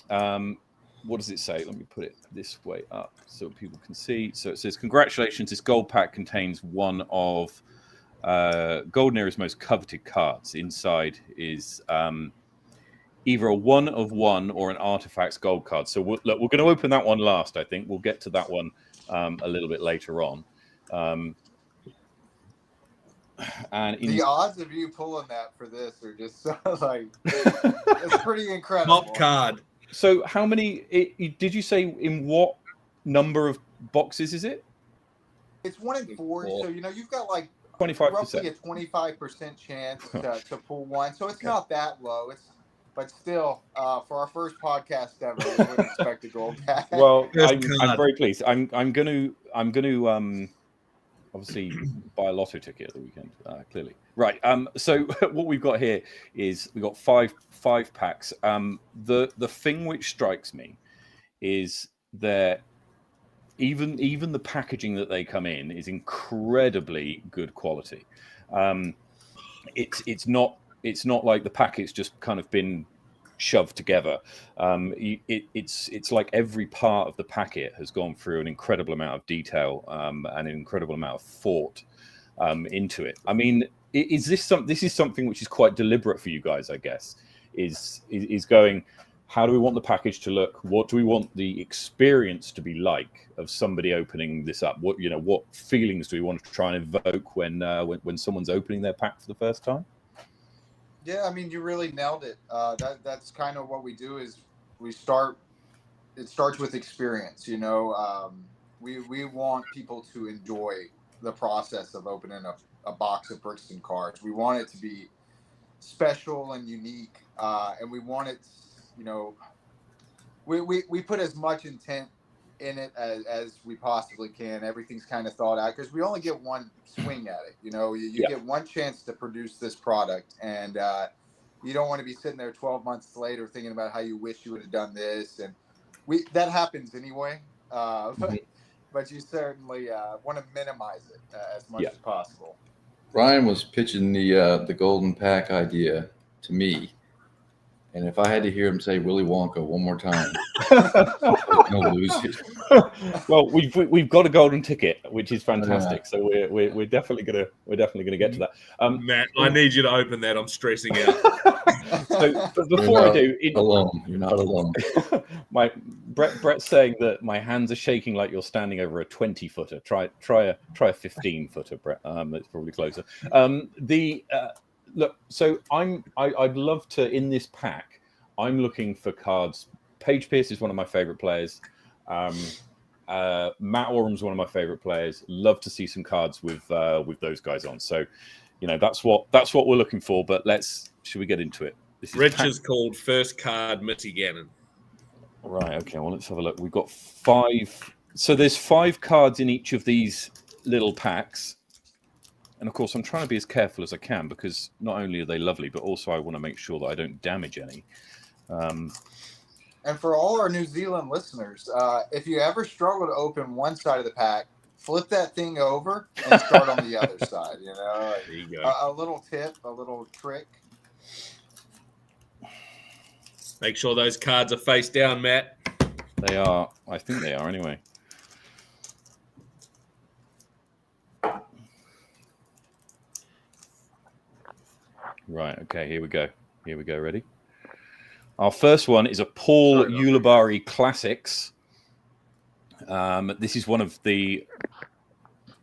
What does it say? Let me put it this way up so people can see. So it says, congratulations, this gold pack contains one of Golden Era's most coveted cards. Inside is either a 1 of 1 or an Artifacts gold card. So we're going to open that one last, I think. We'll get to that one a little bit later on. And the odds of you pulling that for this are just it's pretty incredible. Top card. So how many did you say in what number of boxes is it? It's 1 in 4. So you've got 25%. roughly a 25% chance to pull one. So it's not that low. But still, for our first podcast ever, we wouldn't expect a gold pack. Well, I'm very pleased. I'm going to obviously buy a lotto ticket at the weekend. Clearly, right. So what we've got here is we've got five packs. The thing which strikes me is that even the packaging that they come in is incredibly good quality. It's not like the packet's just kind of been shoved together. It's like every part of the packet has gone through an incredible amount of detail and an incredible amount of thought into it. I mean, this is something which is quite deliberate for you guys, I guess. Is going, how do we want the package to look? What do we want the experience to be like of somebody opening this up? What feelings do we want to try and evoke when someone's opening their pack for the first time? Yeah, I mean, you really nailed it. That's kind of what we do is it starts with experience. We want people to enjoy the process of opening a box of Brixton cards. We want it to be special and unique, and we want it, we put as much intent in it as we possibly can. Everything's kind of thought out because we only get one swing at it. You get one chance to produce this product, and you don't want to be sitting there 12 months later thinking about how you wish you would have done this. And that happens anyway, but you certainly want to minimize it as much as possible. Ryan was pitching the golden pack idea to me, and if I had to hear him say Willy Wonka one more time, I'm gonna lose it. Well, we've got a golden ticket, which is fantastic. So we're definitely gonna get to that. Matt, I need you to open that. I'm stressing out. So before I do, you're not alone. Brett's saying that my hands are shaking like you're standing over a 20-footer. Try a 15-footer, Brett. That's probably closer. Look, so I'd love to, in this pack, I'm looking for cards. Paige Pierce is one of my favorite players. Matt Orham's one of my favorite players. Love to see some cards with those guys on. So, that's what we're looking for. But should we get into it? Rich is called First Card Mitty Gannon. Right. Okay. Well, let's have a look. We've got 5. So there's 5 cards in each of these little packs. And of course, I'm trying to be as careful as I can because not only are they lovely, but also I want to make sure that I don't damage any. And for all our New Zealand listeners, if you ever struggle to open one side of the pack, flip that thing over and start on the other side. You know, There you go. a little tip, a little trick. Make sure those cards are face down, Matt. They are. I think they are anyway. Right. Okay. Here we go. Here we go. Ready? Our first one is a Paul Ulibarri Classics. This is one of the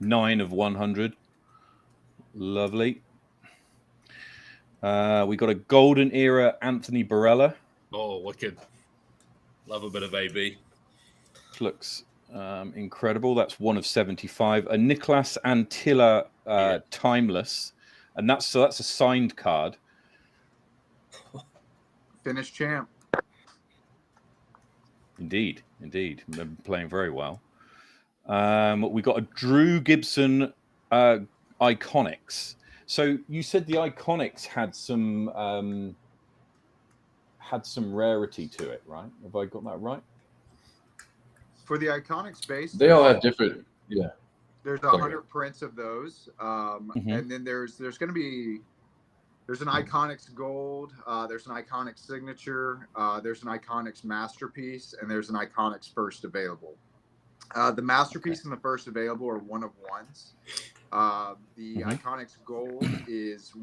9 of 100. Lovely. We got a golden era Anthony Barella. Oh, wicked. Love a bit of AB. Looks incredible. That's 1 of 75. A Nicolas Antilla Timeless. And that's a signed card. Finish champ. Indeed. They're playing very well. We got a Drew Gibson Iconics. So you said the Iconics had some rarity to it, right? Have I got that right? For the Iconics base, They all have different, yeah. there's 100 prints of those, and then there's an Iconics Gold, there's an Iconics Signature, there's an Iconics Masterpiece, and there's an Iconics First Available. The Masterpiece and the First Available are 1 of 1s. The Iconics Gold is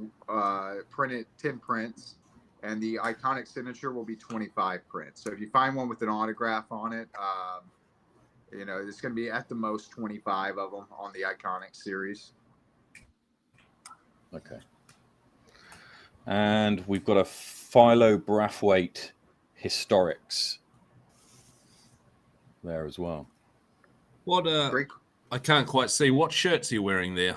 printed 10 prints, and the Iconics Signature will be 25 prints. So if you find one with an autograph on it, you know, there's going to be at the most 25 of them on the Iconics series. Okay. And we've got a Philo Brathwaite Historics there as well. What? I can't quite see. What shirt's he wearing there?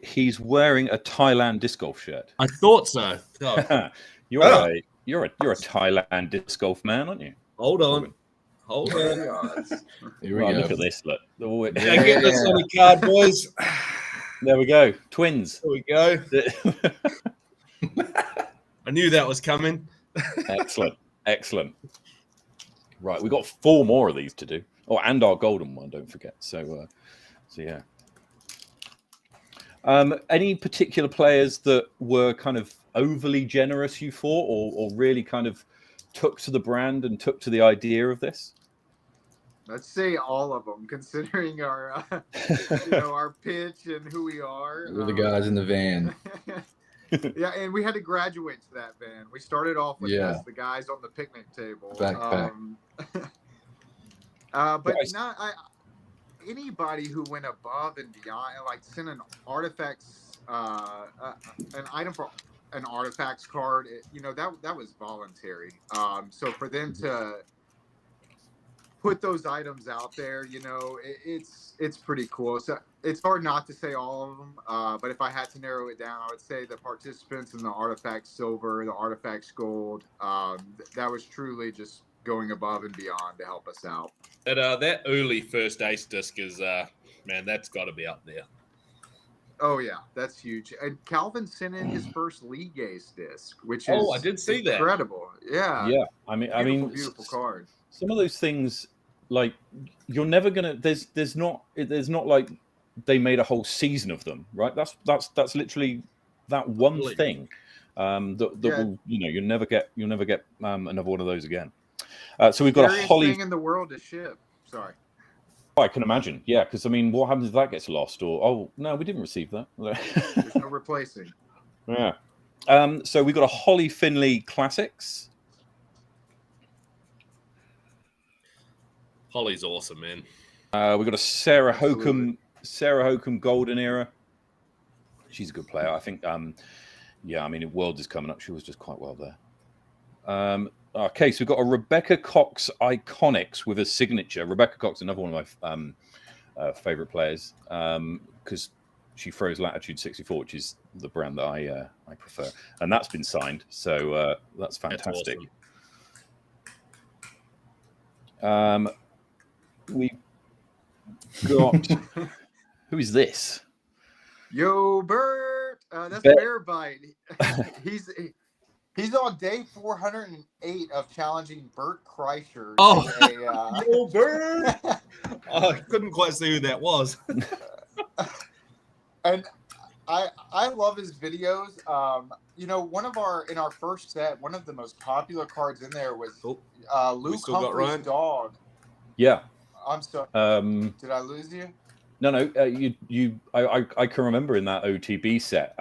He's wearing a Thailand disc golf shirt. I thought so. Oh. You're a Thailand disc golf man, aren't you? Hold on. Here we go. Look at this. Look. Get this on the card, boys. There we go. Twins. There we go. I knew that was coming. Excellent. Right, we got 4 more of these to do. Oh, and our golden one, don't forget. So yeah. Any particular players that were kind of overly generous, you thought, or really kind of took to the brand and took to the idea of this? Let's say all of them, considering our, our pitch and who we are. We're the guys in the van. Yeah, and we had to graduate to that van. We started off with just the guys on the picnic table. Backpack. But anybody who went above and beyond, like sent an artifacts, an item for an artifacts card, that was voluntary. So for them to put those items out there, it's pretty cool. So it's hard not to say all of them, but if I had to narrow it down, I would say the participants in the Artifacts Silver, the Artifacts Gold, that was truly just going above and beyond to help us out. That early first ace disc is, man, that's got to be up there. Oh yeah, that's huge. And Calvin sent in his first league ace disc, which is I did see incredible. that. Yeah. I mean, beautiful card. Some of those things, like you're never gonna. There's not like they made a whole season of them, right? That's literally that one thing. Will, you'll never get another one of those again. So we've got a Holly thing in the world to ship. Sorry. I can imagine, yeah, because I mean, what happens if that gets lost? Or no, we didn't receive that. There's no replacing. Yeah. So we got a Holly Finley Classics. Holly's awesome, man. We got a Sarah Hokum Golden Era. She's a good player, I think. Yeah, I mean, Worlds is coming up. She was just quite well there. Okay, so we've got a Rebecca Cox Iconics with a signature. Rebecca Cox, another one of my favorite players, because she throws Latitude 64, which is the brand that I prefer, and that's been signed. So that's fantastic. That's awesome. We got who is this? Yo, Bert. That's Bear Bite. He's on day 408 of challenging Bert Kreischer. Oh, Yo, Bert. I couldn't quite see who that was. And I love his videos. In our first set, one of the most popular cards in there was Luke Humphrey's dog. Yeah. I'm sorry. Did I lose you? No. I can remember in that OTB set.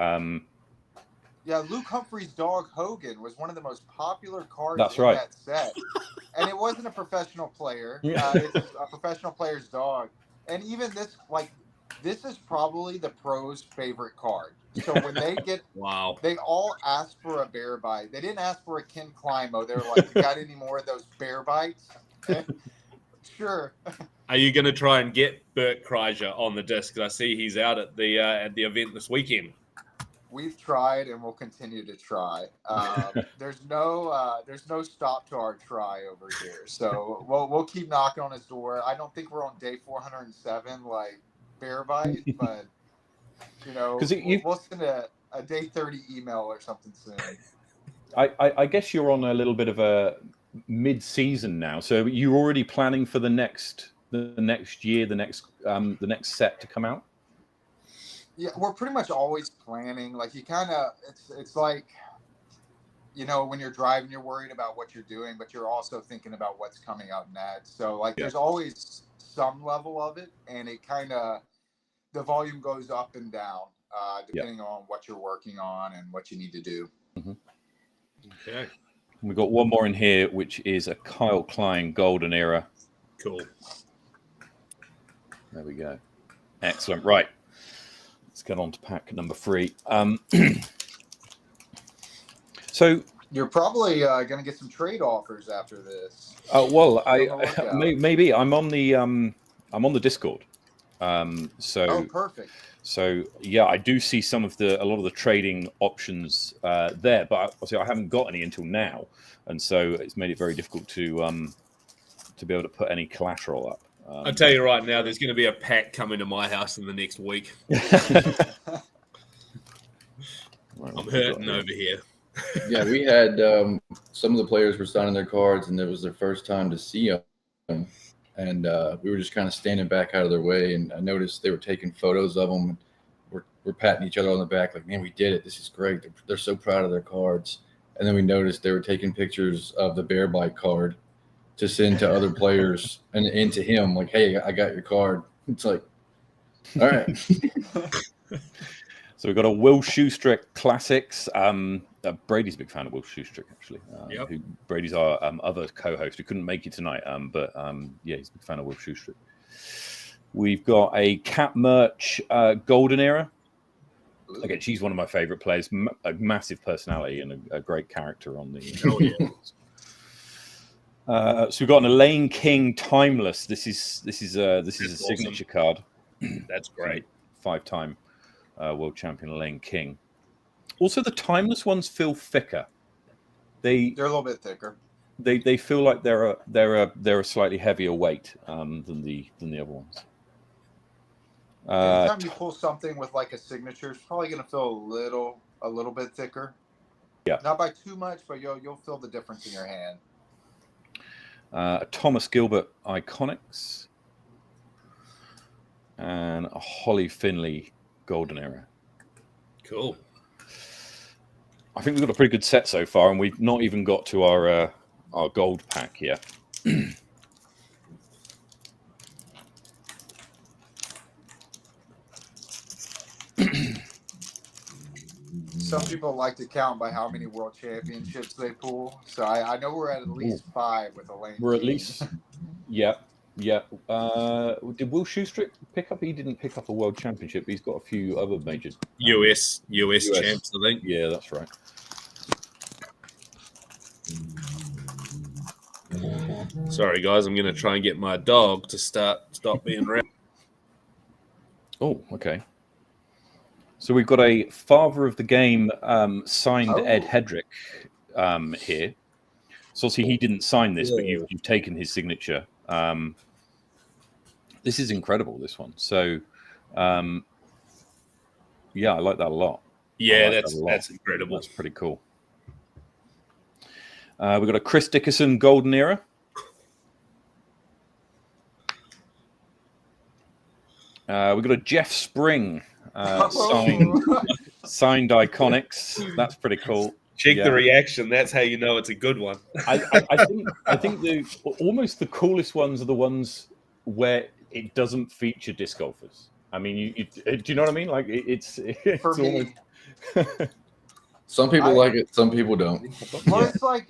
Yeah, Luke Humphrey's dog Hogan was one of the most popular cards that set, and it wasn't a professional player. It's a professional player's dog, and even this is probably the pros' favorite card. So when they get they all ask for a bear bite. They didn't ask for a Ken Climo. They were like, "You got any more of those bear bites?" Sure. Are you going to try and get Bert Kreischer on the disc? Because I see he's out at the event this weekend. We've tried and we'll continue to try. There's no stop to our try over here. So we'll keep knocking on his door. I don't think we're on day 407 like bear bite, but we'll send a day 30 email or something soon. I guess you're on a little bit of a mid-season now, so you're already planning for the next year, the next set to come out. Yeah, we're pretty much always planning. Like it's like, when you're driving, you're worried about what you're doing, but you're also thinking about what's coming out next. So there's always some level of it, and it the volume goes up and down depending on what you're working on and what you need to do. Mm-hmm. Okay. We've got one more in here, which is a Kyle Klein Golden Era. Cool. There we go. Excellent. Right. Let's get on to pack number 3. So you're probably going to get some trade offers after this. Well, maybe I'm on the Discord. Perfect. So yeah, I do see a lot of the trading options there, but obviously I haven't got any until now, and so it's made it very difficult to be able to put any collateral up. I'll tell you right now, there's going to be a pack coming to my house in the next week. I'm hurting over here. Yeah, we had some of the players were signing their cards, and it was their first time to see them. And we were just kind of standing back out of their way, and I noticed they were taking photos of them. And we're patting each other on the back, like, "Man, we did it! This is great!" They're so proud of their cards. And then we noticed they were taking pictures of the bear bite card to send to other players and to him, like, "Hey, I got your card." It's like, all right. So we've got a Will Shoestrick Classics. Brady's a big fan of Will Shoestrick, actually. Brady's our other co-host who couldn't make it tonight, but he's a big fan of Will Shoestrick. We've got a Cat Merch Golden Era. Again, she's one of my favorite players. A massive personality and a great character on the. So we've got an Elaine King Timeless. This is a signature card. That's great. 5-time world champion Elaine King. Also, the Timeless ones feel thicker. They're a little bit thicker. They feel like they're a slightly heavier weight than the other ones. Anytime you pull something with like a signature, it's probably going to feel a little bit thicker. Yeah, not by too much, but you'll feel the difference in your hand. Thomas Gilbert Iconics and a Holly Finley Golden Era. Cool. I think we've got a pretty good set so far, and we've not even got to our gold pack yet. Some people like to count by how many world championships they pull. So I know we're at least 5 with Elaine. We're at least, yeah. Did Will Shoestrick pick up? He didn't pick up a world championship. He's got a few other majors. US champs, I think. Yeah, that's right. Sorry, guys. I'm going to try and get my dog to stop being red. Oh, okay. So we've got a Father of the Game signed Ed Hedrick here. So obviously he didn't sign this, but you've taken his signature. This is incredible, this one. So, I like that a lot. Yeah, that's incredible. That's pretty cool. We've got a Chris Dickerson Golden Era. We've got a Jeff Spring signed Iconics. That's pretty cool. Check the reaction. That's how you know it's a good one. I think almost the coolest ones are the ones where it doesn't feature disc golfers. I mean, do you know what I mean? Like it's almost. Some people like it, some people don't. Well, it's like,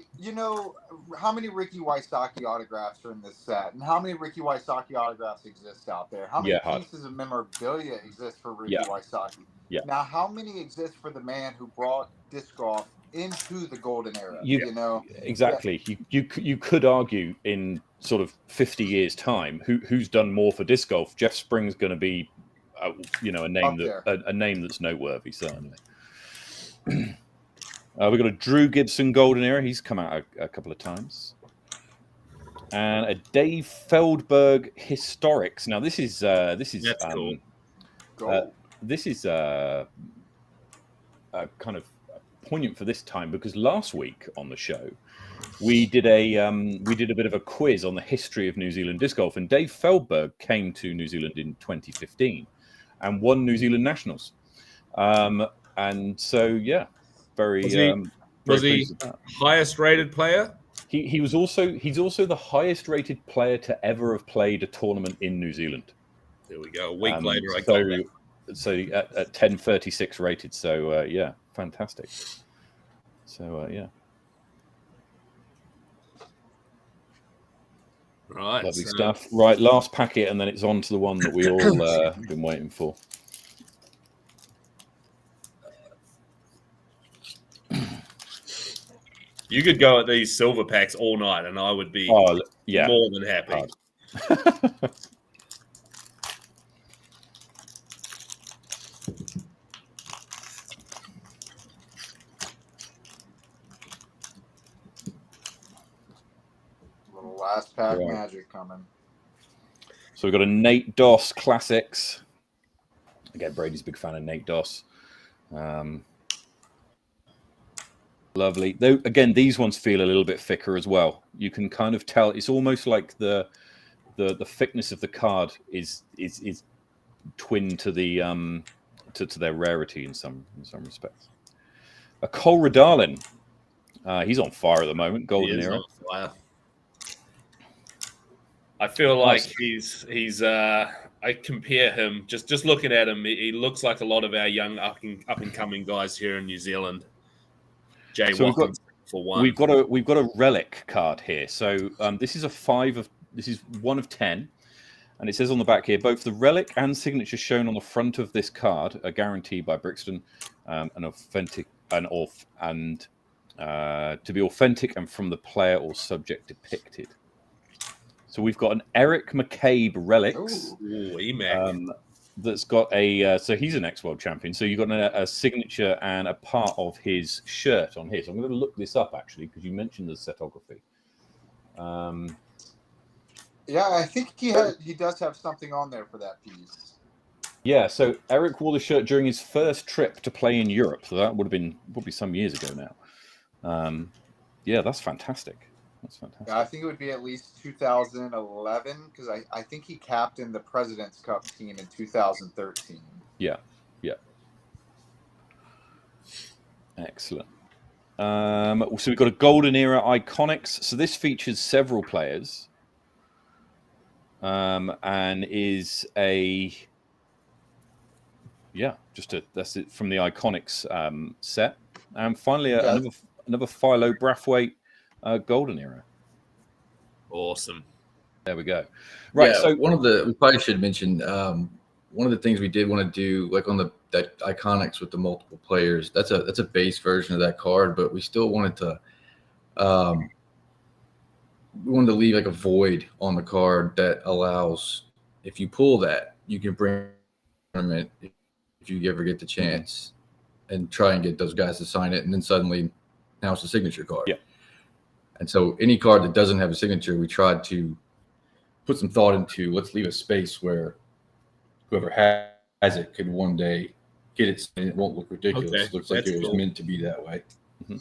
how many Ricky Wysocki autographs are in this set? And how many Ricky Wysocki autographs exist out there? How many pieces of memorabilia exist for Ricky Wysocki? Yeah. Now, how many exist for the man who brought disc golf into the golden era? Exactly. Yeah. You could argue in sort of 50 years' time who's done more for disc golf. Jeff Spring's going to be, a name that's noteworthy, certainly. We've got a Drew Gibson Golden Era. He's come out a couple of times. And a Dave Feldberg Historics. Now this is cool. This is kind of poignant for this time because last week on the show we did a bit of a quiz on the history of New Zealand disc golf, and Dave Feldberg came to New Zealand in 2015 and won New Zealand Nationals. And so very was he highest rated player? He's also the highest rated player to ever have played a tournament in New Zealand. There we go. A week later, I got that. So at 1036 rated. So fantastic. So right, lovely stuff. Right, last packet, and then it's on to the one that we all been waiting for. You could go at these silver packs all night, and I would be more than happy. Little last pack magic coming. So we've got a Nate Doss Classics. Again, Brady's a big fan of Nate Doss. Lovely. Though again, these ones feel a little bit thicker as well. You can kind of tell it's almost like the thickness of the card is twin to the to their rarity in some respects. A Cole Redalin. He's on fire at the moment. Golden Era. I feel like he's I compare him just looking at him. He looks like a lot of our young up and coming guys here in New Zealand. Jay Watkins for one. We've got a relic card here. So this is this is 1 of 10, and it says on the back here both the relic and signature shown on the front of this card are guaranteed by Brixton, to be authentic and from the player or subject depicted. So we've got an Eric McCabe relics. That's got so he's an ex-world champion. So you've got a signature and a part of his shirt on here. So I'm going to look this up actually because you mentioned the setography. I think he does have something on there for that piece. Yeah, so Eric wore the shirt during his first trip to play in Europe. So that would have been probably some years ago now. That's fantastic. That's fantastic. I think it would be at least 2011 because I think he captained the President's Cup team in 2013. Yeah. Excellent. So we've got a Golden Era Iconics. So this features several players, and is that's it from the Iconics set. And finally, another Philo Brathwaite Golden Era. Awesome. There we go. Right. Yeah, so we probably should mention one of the things we did want to do, like on that Iconics with the multiple players. That's a base version of that card, but we still wanted to leave like a void on the card that allows, if you pull that, you can bring tournament if you ever get the chance and try and get those guys to sign it, and then suddenly now it's a signature card. Yeah. And so any card that doesn't have a signature, we tried to put some thought into. Let's leave a space where whoever has it could one day get it, and it won't look ridiculous. Okay. It looks like it was meant to be that way. Mm-hmm.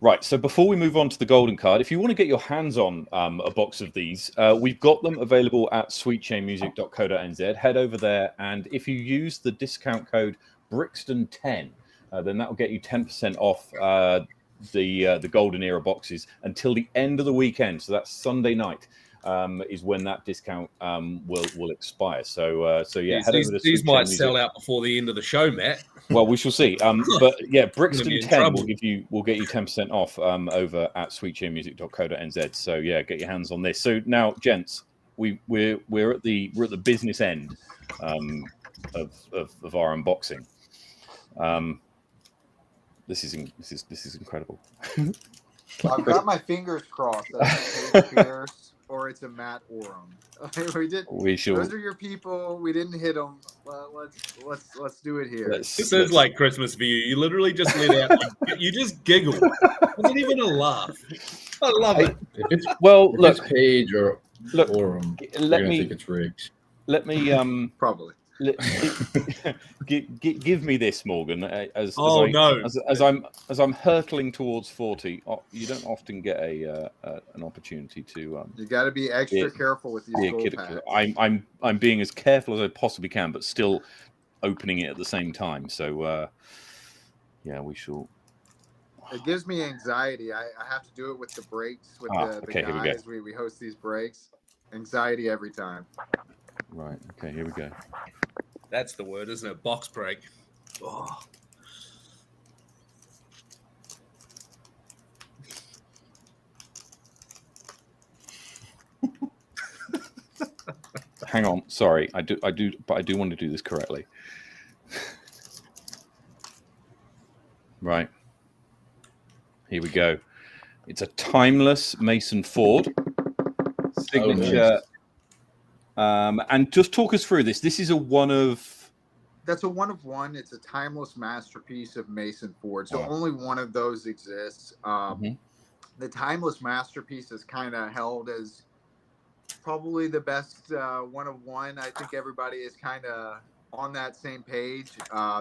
Right, so before we move on to the golden card, if you want to get your hands on a box of these, we've got them available at sweetchainmusic.co.nz. Head over there, and if you use the discount code Brixton10, then that will get you 10% off the golden era boxes until the end of the weekend. So that's Sunday night is when that discount will expire. So yeah, head over to these might sell Music. out before the end of the show, Matt. Well, we shall see. But yeah, Brixton 10 will get you 10% off over at sweetchainmusic.co.nz. So yeah, get your hands on this. So now, gents, we're at the business end of our unboxing. This is incredible. I've got my fingers crossed that it's a Pierce or it's a Matt Oram. We shall. Those are your people. We didn't hit them. Let's do it here. This is like Christmas for you. You literally just let out. You just giggle. It wasn't even a laugh. I love it. If Look, it's Page or look. Oram, Let me think it's Riggs. Let me Probably. Give me this, Morgan. As I'm hurtling towards 40, you don't often get an opportunity to. You got to be extra careful with these gold packs. I'm being as careful as I possibly can, but still opening it at the same time. So yeah, we shall. It gives me anxiety. I have to do it with the breaks with the guys. We host these breaks. Anxiety every time. Right. Okay. Here we go. That's the word, isn't it? Box break. Oh. Hang on. Sorry. I do, but I do want to do this correctly. Right. Here we go. It's a timeless Mason Ford signature. And just talk us through this. This is a one of. That's a one of one. It's a timeless masterpiece of Mason Ford. So only one of those exists. The timeless masterpiece is kind of held as probably the best one of one. I think everybody is kind of on that same page.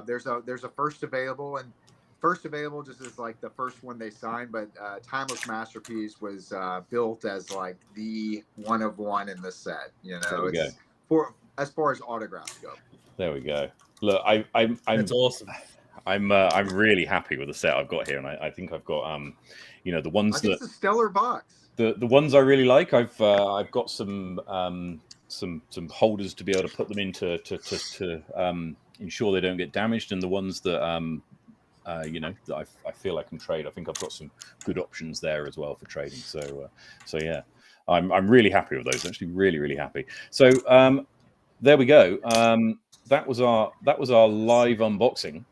There's a first available, and first available just is like the first one they signed, but timeless masterpiece was built as like the one of one in the set. You know, it's for as far as autographs go. There we go. Look, I'm That's awesome. I'm really happy with the set I've got here, and I think I've got the ones it's a stellar box. The ones I really like. I've got some holders to be able to put them into to ensure they don't get damaged, and the ones that that I feel I can trade. I think I've got some good options there as well for trading. So yeah, I'm really happy with those. Actually, really happy. So there we go. That was our live unboxing.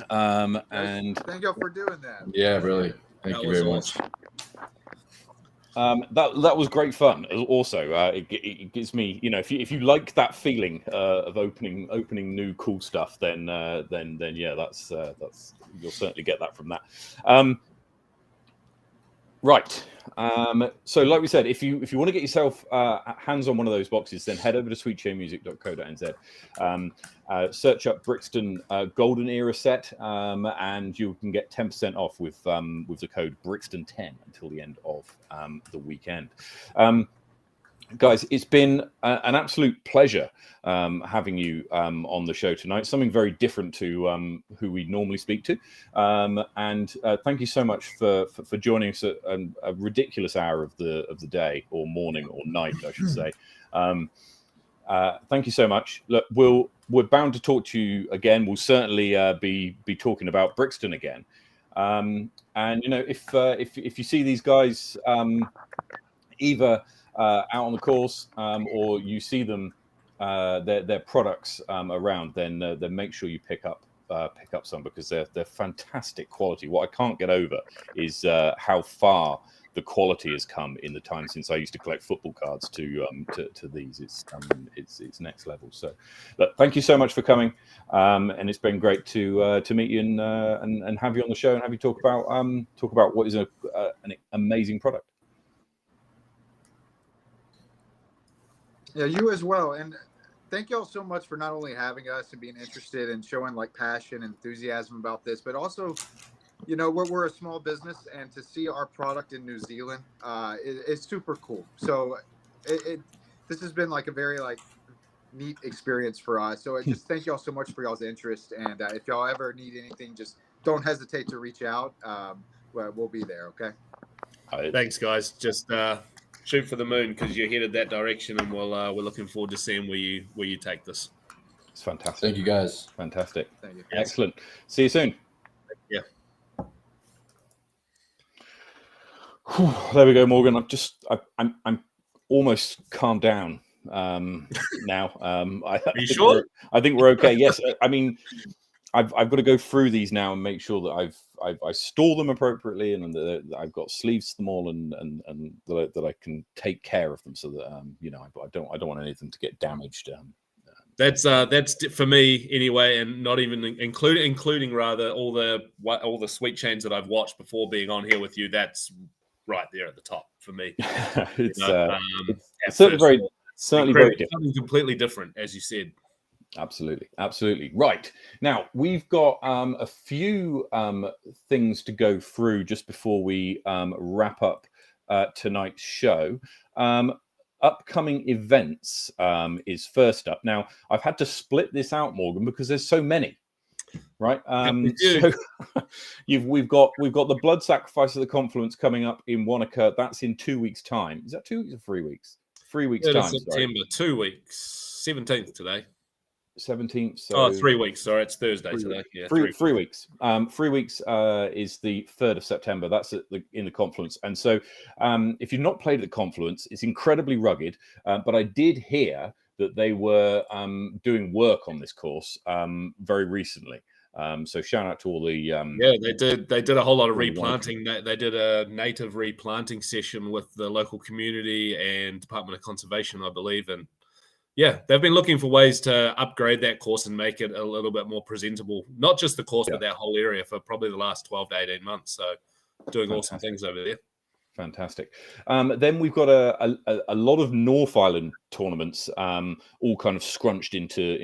And thank you for doing that. Yeah, really. Thank you very much. That was great fun. Also, it gives me, if you like that feeling of opening new cool stuff, then yeah, that's you'll certainly get that from that. Right. So, like we said, if you want to get yourself hands on one of those boxes, then head over to sweetchainmusic.co.nz. Search up Brixton Golden Era set, and you can get 10% off with the code Brixton10 until the end of the weekend. Guys, it's been an absolute pleasure having you on the show tonight. Something very different to who we normally speak to. And thank you so much for joining us at a ridiculous hour of the day, or morning, or night, I should say. Thank you so much. Look, we're bound to talk to you again. We'll certainly be talking about Brixton again. And if you see these guys either out on the course, or you see them their products around, then make sure you pick up some, because they're fantastic quality. What I can't get over is how far the quality has come in the time since I used to collect football cards to these. It's next level. So, look, thank you so much for coming, and it's been great to meet you and have you on the show and have you talk about what is an amazing product. Yeah, you as well. And thank you all so much for not only having us and being interested and showing like passion and enthusiasm about this, but also you know, we're a small business, and to see our product in New Zealand is super cool. So this has been like a very like neat experience for us. So I just thank y'all so much for y'all's interest. And if y'all ever need anything, just don't hesitate to reach out. We'll be there. Okay. Thanks, guys. Just shoot for the moon because you're headed that direction, and we're looking forward to seeing where you take this. It's fantastic. Thank you, guys. Fantastic. Thank you. Excellent. See you soon. Yeah. There we go, Morgan. I'm almost calmed down now. Are you sure? I think we're okay. Yes. I mean, I've got to go through these now and make sure that I store them appropriately and that I've got sleeves to them all and that I can take care of them so that you know, I don't want anything to get damaged. That's for me anyway, and not even including rather all the sweet chains that I've watched before being on here with you. That's right there at the top for me. It's certainly very different. Something completely different, as you said. Absolutely. Right. Now, we've got a few things to go through just before we wrap up tonight's show. Upcoming events is first up. Now, I've had to split this out, Morgan, because there's so many. Right. So we've got the blood sacrifice of the Confluence coming up in Wanaka. That's in 2 weeks' time. Is that 2 weeks or 3 weeks? 3 weeks' time. September, 2 weeks. 17th today. 17th. So 3 weeks. Sorry, it's Thursday today. Yeah, 3 weeks. 3 weeks is the 3rd of September. That's in the Confluence. And so, if you've not played at the Confluence, it's incredibly rugged. But I did hear that they were doing work on this course very recently. So shout out to all the they did a whole lot of replanting. They did a native replanting session with the local community and Department of Conservation, I believe, and yeah, they've been looking for ways to upgrade that course and make it a little bit more presentable. Not just the course, but that whole area for probably the last 12 to 18 months. So doing awesome things over there. Fantastic. Then we've got a lot of North Island tournaments, all kind of scrunched into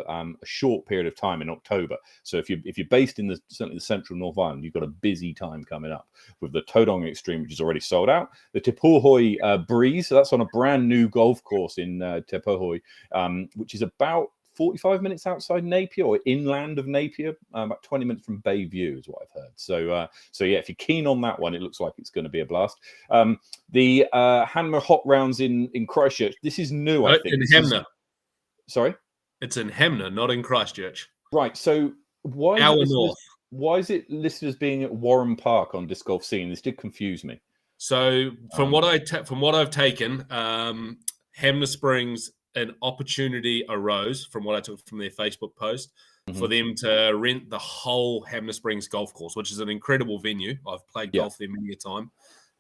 a short period of time in October. So if you're based in certainly the central North Island, you've got a busy time coming up with the Todong Extreme, which is already sold out. The Te Pūhoi Breeze, so that's on a brand new golf course in Te Pūhoi, which is about 45 minutes outside Napier or inland of Napier, about 20 minutes from Bayview is what I've heard. So yeah, if you're keen on that one, it looks like it's going to be a blast. The Hanmer Hot Rounds in Christchurch. This is new, I think. In Hanmer. Sorry? It's in Hanmer, not in Christchurch. Right. So why is it listed as being at Warren Park on Disc Golf Scene? This did confuse me. So from what I've taken, Hanmer Springs, an opportunity arose from what I took from their Facebook post for them to rent the whole Hanmer Springs golf course, which is an incredible venue. I've played golf there many a time.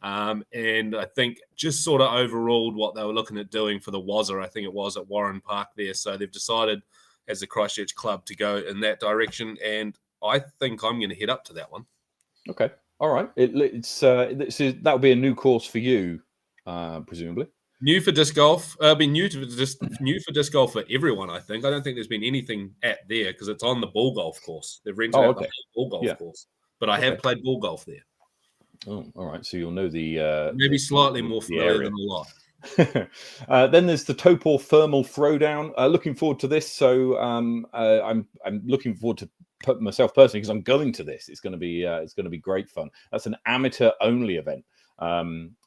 And I think just sort of overruled what they were looking at doing for the Wazza. I think it was at Warren Park there. So they've decided as a Christchurch club to go in that direction. And I think I'm going to head up to that one. Okay. All right. That'll be a new course for you, presumably. New for disc golf. Been new for disc golf for everyone. I think. I don't think there's been anything at there because it's on the ball golf course. They've rented out the whole ball golf course. But I have played ball golf there. Oh, all right. So you'll know the maybe slightly more familiar than a lot. Then there's the Topor Thermal Throwdown. Looking forward to this. So I'm looking forward to put myself personally because I'm going to this. It's going to be great fun. That's an amateur only event.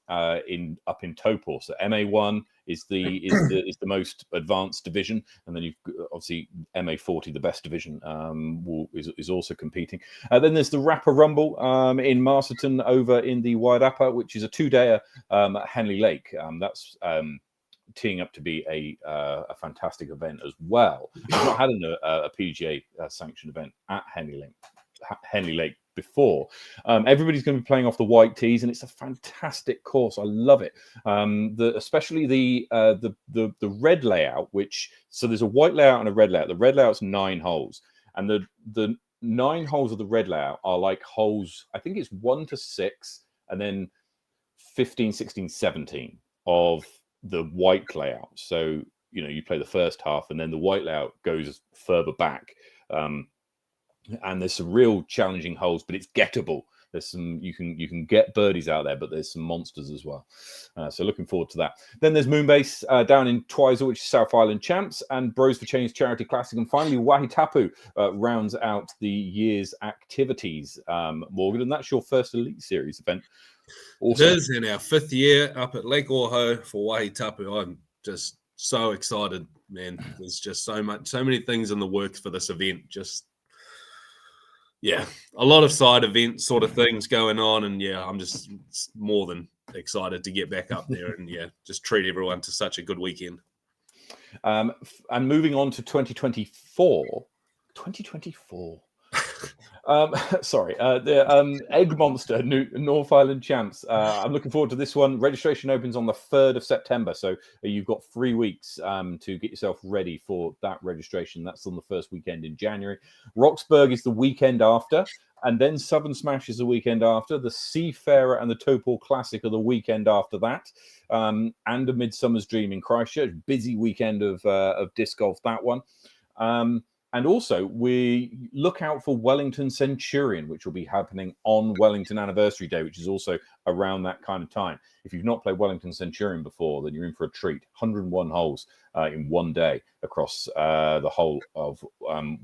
Up in Topor. So MA1 is the most advanced division, and then you've obviously MA40, the best division, is also competing. Then there's the Rapper Rumble in Masterton over in the Wairarapa, which is a 2-dayer at Henley Lake. That's teeing up to be a fantastic event as well. We've not had a PGA sanctioned event at Henley Lake before. Everybody's going to be playing off the white tees, and it's a fantastic course. I love it. Especially the red layout, so there's a white layout and a red layout. The red layout's 9 holes, and the 9 holes of the red layout are like holes, I think it's 1 to 6, and then 15, 16, 17 of the white layout. So you play the first half, and then the white layout goes further back. and there's some real challenging holes, but it's gettable. There's some you can get birdies out there, but there's some monsters as well. So looking forward to that. Then there's Moonbase down in Twizel, which is South Island Champs, and Bros for Change Charity Classic, and finally Wahitapu rounds out the year's activities. Morgan, and that's your first Elite Series event. Also. It is in our 5th year up at Lake Oahu for Wahitapu. I'm just so excited, man. There's just so many things in the works for this event. Just a lot of side event sort of things going on, and I'm just more than excited to get back up there and just treat everyone to such a good weekend. And moving on to 2024. Sorry, the Egg Monster North Island Champs. I'm looking forward to this one. Registration opens on the 3rd of September, so you've got 3 weeks to get yourself ready for that registration. That's on the first weekend in January. Roxburgh is the weekend after, and then Southern Smash is the weekend after. The Seafarer and the Topol Classic are the weekend after that, and A Midsummer's Dream in Christchurch. Busy weekend of disc golf, that one. And also, we look out for Wellington Centurion, which will be happening on Wellington Anniversary Day, which is also around that kind of time. If you've not played Wellington Centurion before, then you're in for a treat. 101 holes in one day across the whole of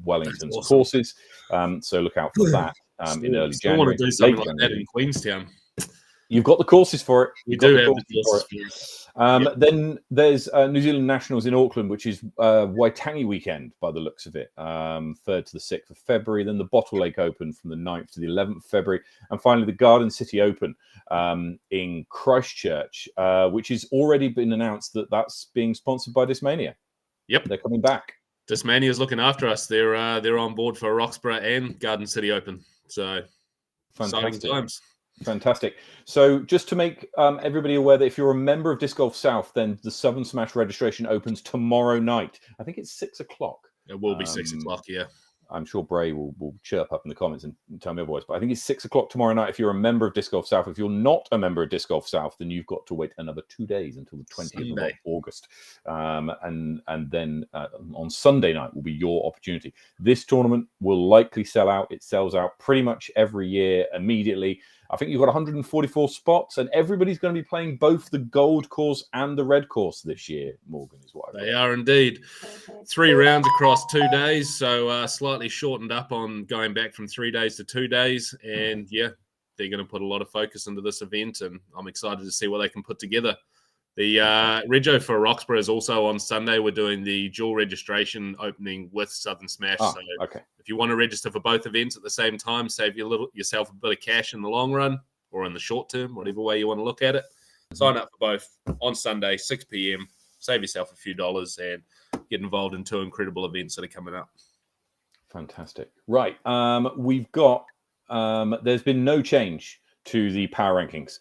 Wellington's courses. So look out for that in early January. I want to do something like that in Queenstown. You've got the courses for it. You do have the courses for it. Then there's New Zealand Nationals in Auckland, which is Waitangi weekend by the looks of it, 3rd to the 6th of February. Then the Bottle Lake Open from the 9th to the 11th of February. And finally, the Garden City Open in Christchurch, which has already been announced that that's being sponsored by Discmania. Yep. They're coming back. Discmania is looking after us. They're on board for Roxburgh and Garden City Open. So, exciting times. Fantastic. So just to make everybody aware that if you're a member of Disc Golf South, then the Southern Smash registration opens tomorrow night. I think it's 6 o'clock. It will be 6 o'clock, yeah. I'm sure Bray will chirp up in the comments and tell me otherwise. But I think it's 6 o'clock tomorrow night if you're a member of Disc Golf South. If you're not a member of Disc Golf South, then you've got to wait another 2 days until the 20th of August. And then on Sunday night will be your opportunity. This tournament will likely sell out. It sells out pretty much every year immediately. I think you've got 144 spots, and everybody's going to be playing both the gold course and the red course this year, Morgan, is what I've They are indeed. 3 rounds across 2 days, so slightly shortened up on going back from 3 days to 2 days. And, they're going to put a lot of focus into this event, and I'm excited to see what they can put together. The Rego for Roxburgh is also on Sunday. We're doing the dual registration opening with Southern Smash. If you want to register for both events at the same time, save yourself a bit of cash in the long run or in the short term, whatever way you want to look at it. Sign up for both on Sunday, 6 p.m. Save yourself a few dollars and get involved in 2 incredible events that are coming up. Fantastic. Right. We've got, there's been no change to the power rankings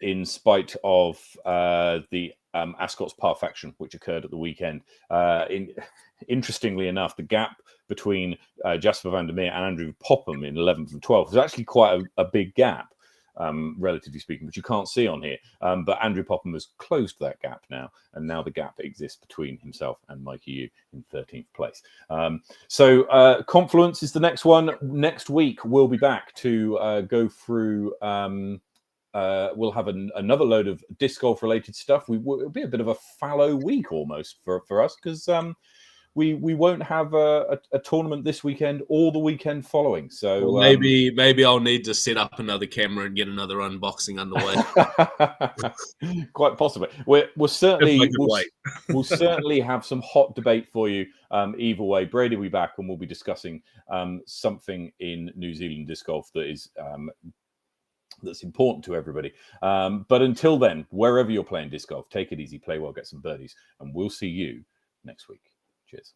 in spite of the Ascot's Parfaction, which occurred at the weekend. Interestingly enough, the gap between Jasper van der Meer and Andrew Popham in 11th and 12th was actually quite a big gap, relatively speaking, which you can't see on here. But Andrew Popham has closed that gap now, and now the gap exists between himself and Mikey Yu in 13th place. So Confluence is the next one. Next week, we'll be back to go through... we'll have another load of disc golf related stuff. It'll be a bit of a fallow week almost for us because we won't have a tournament this weekend or the weekend following. So maybe I'll need to set up another camera and get another unboxing underway. Quite possibly. We'll certainly have some hot debate for you. Either way, Brady will be back and we'll be discussing something in New Zealand disc golf that is. That's important to everybody. But until then, wherever you're playing disc golf, take it easy, play well, get some birdies, and we'll see you next week. Cheers.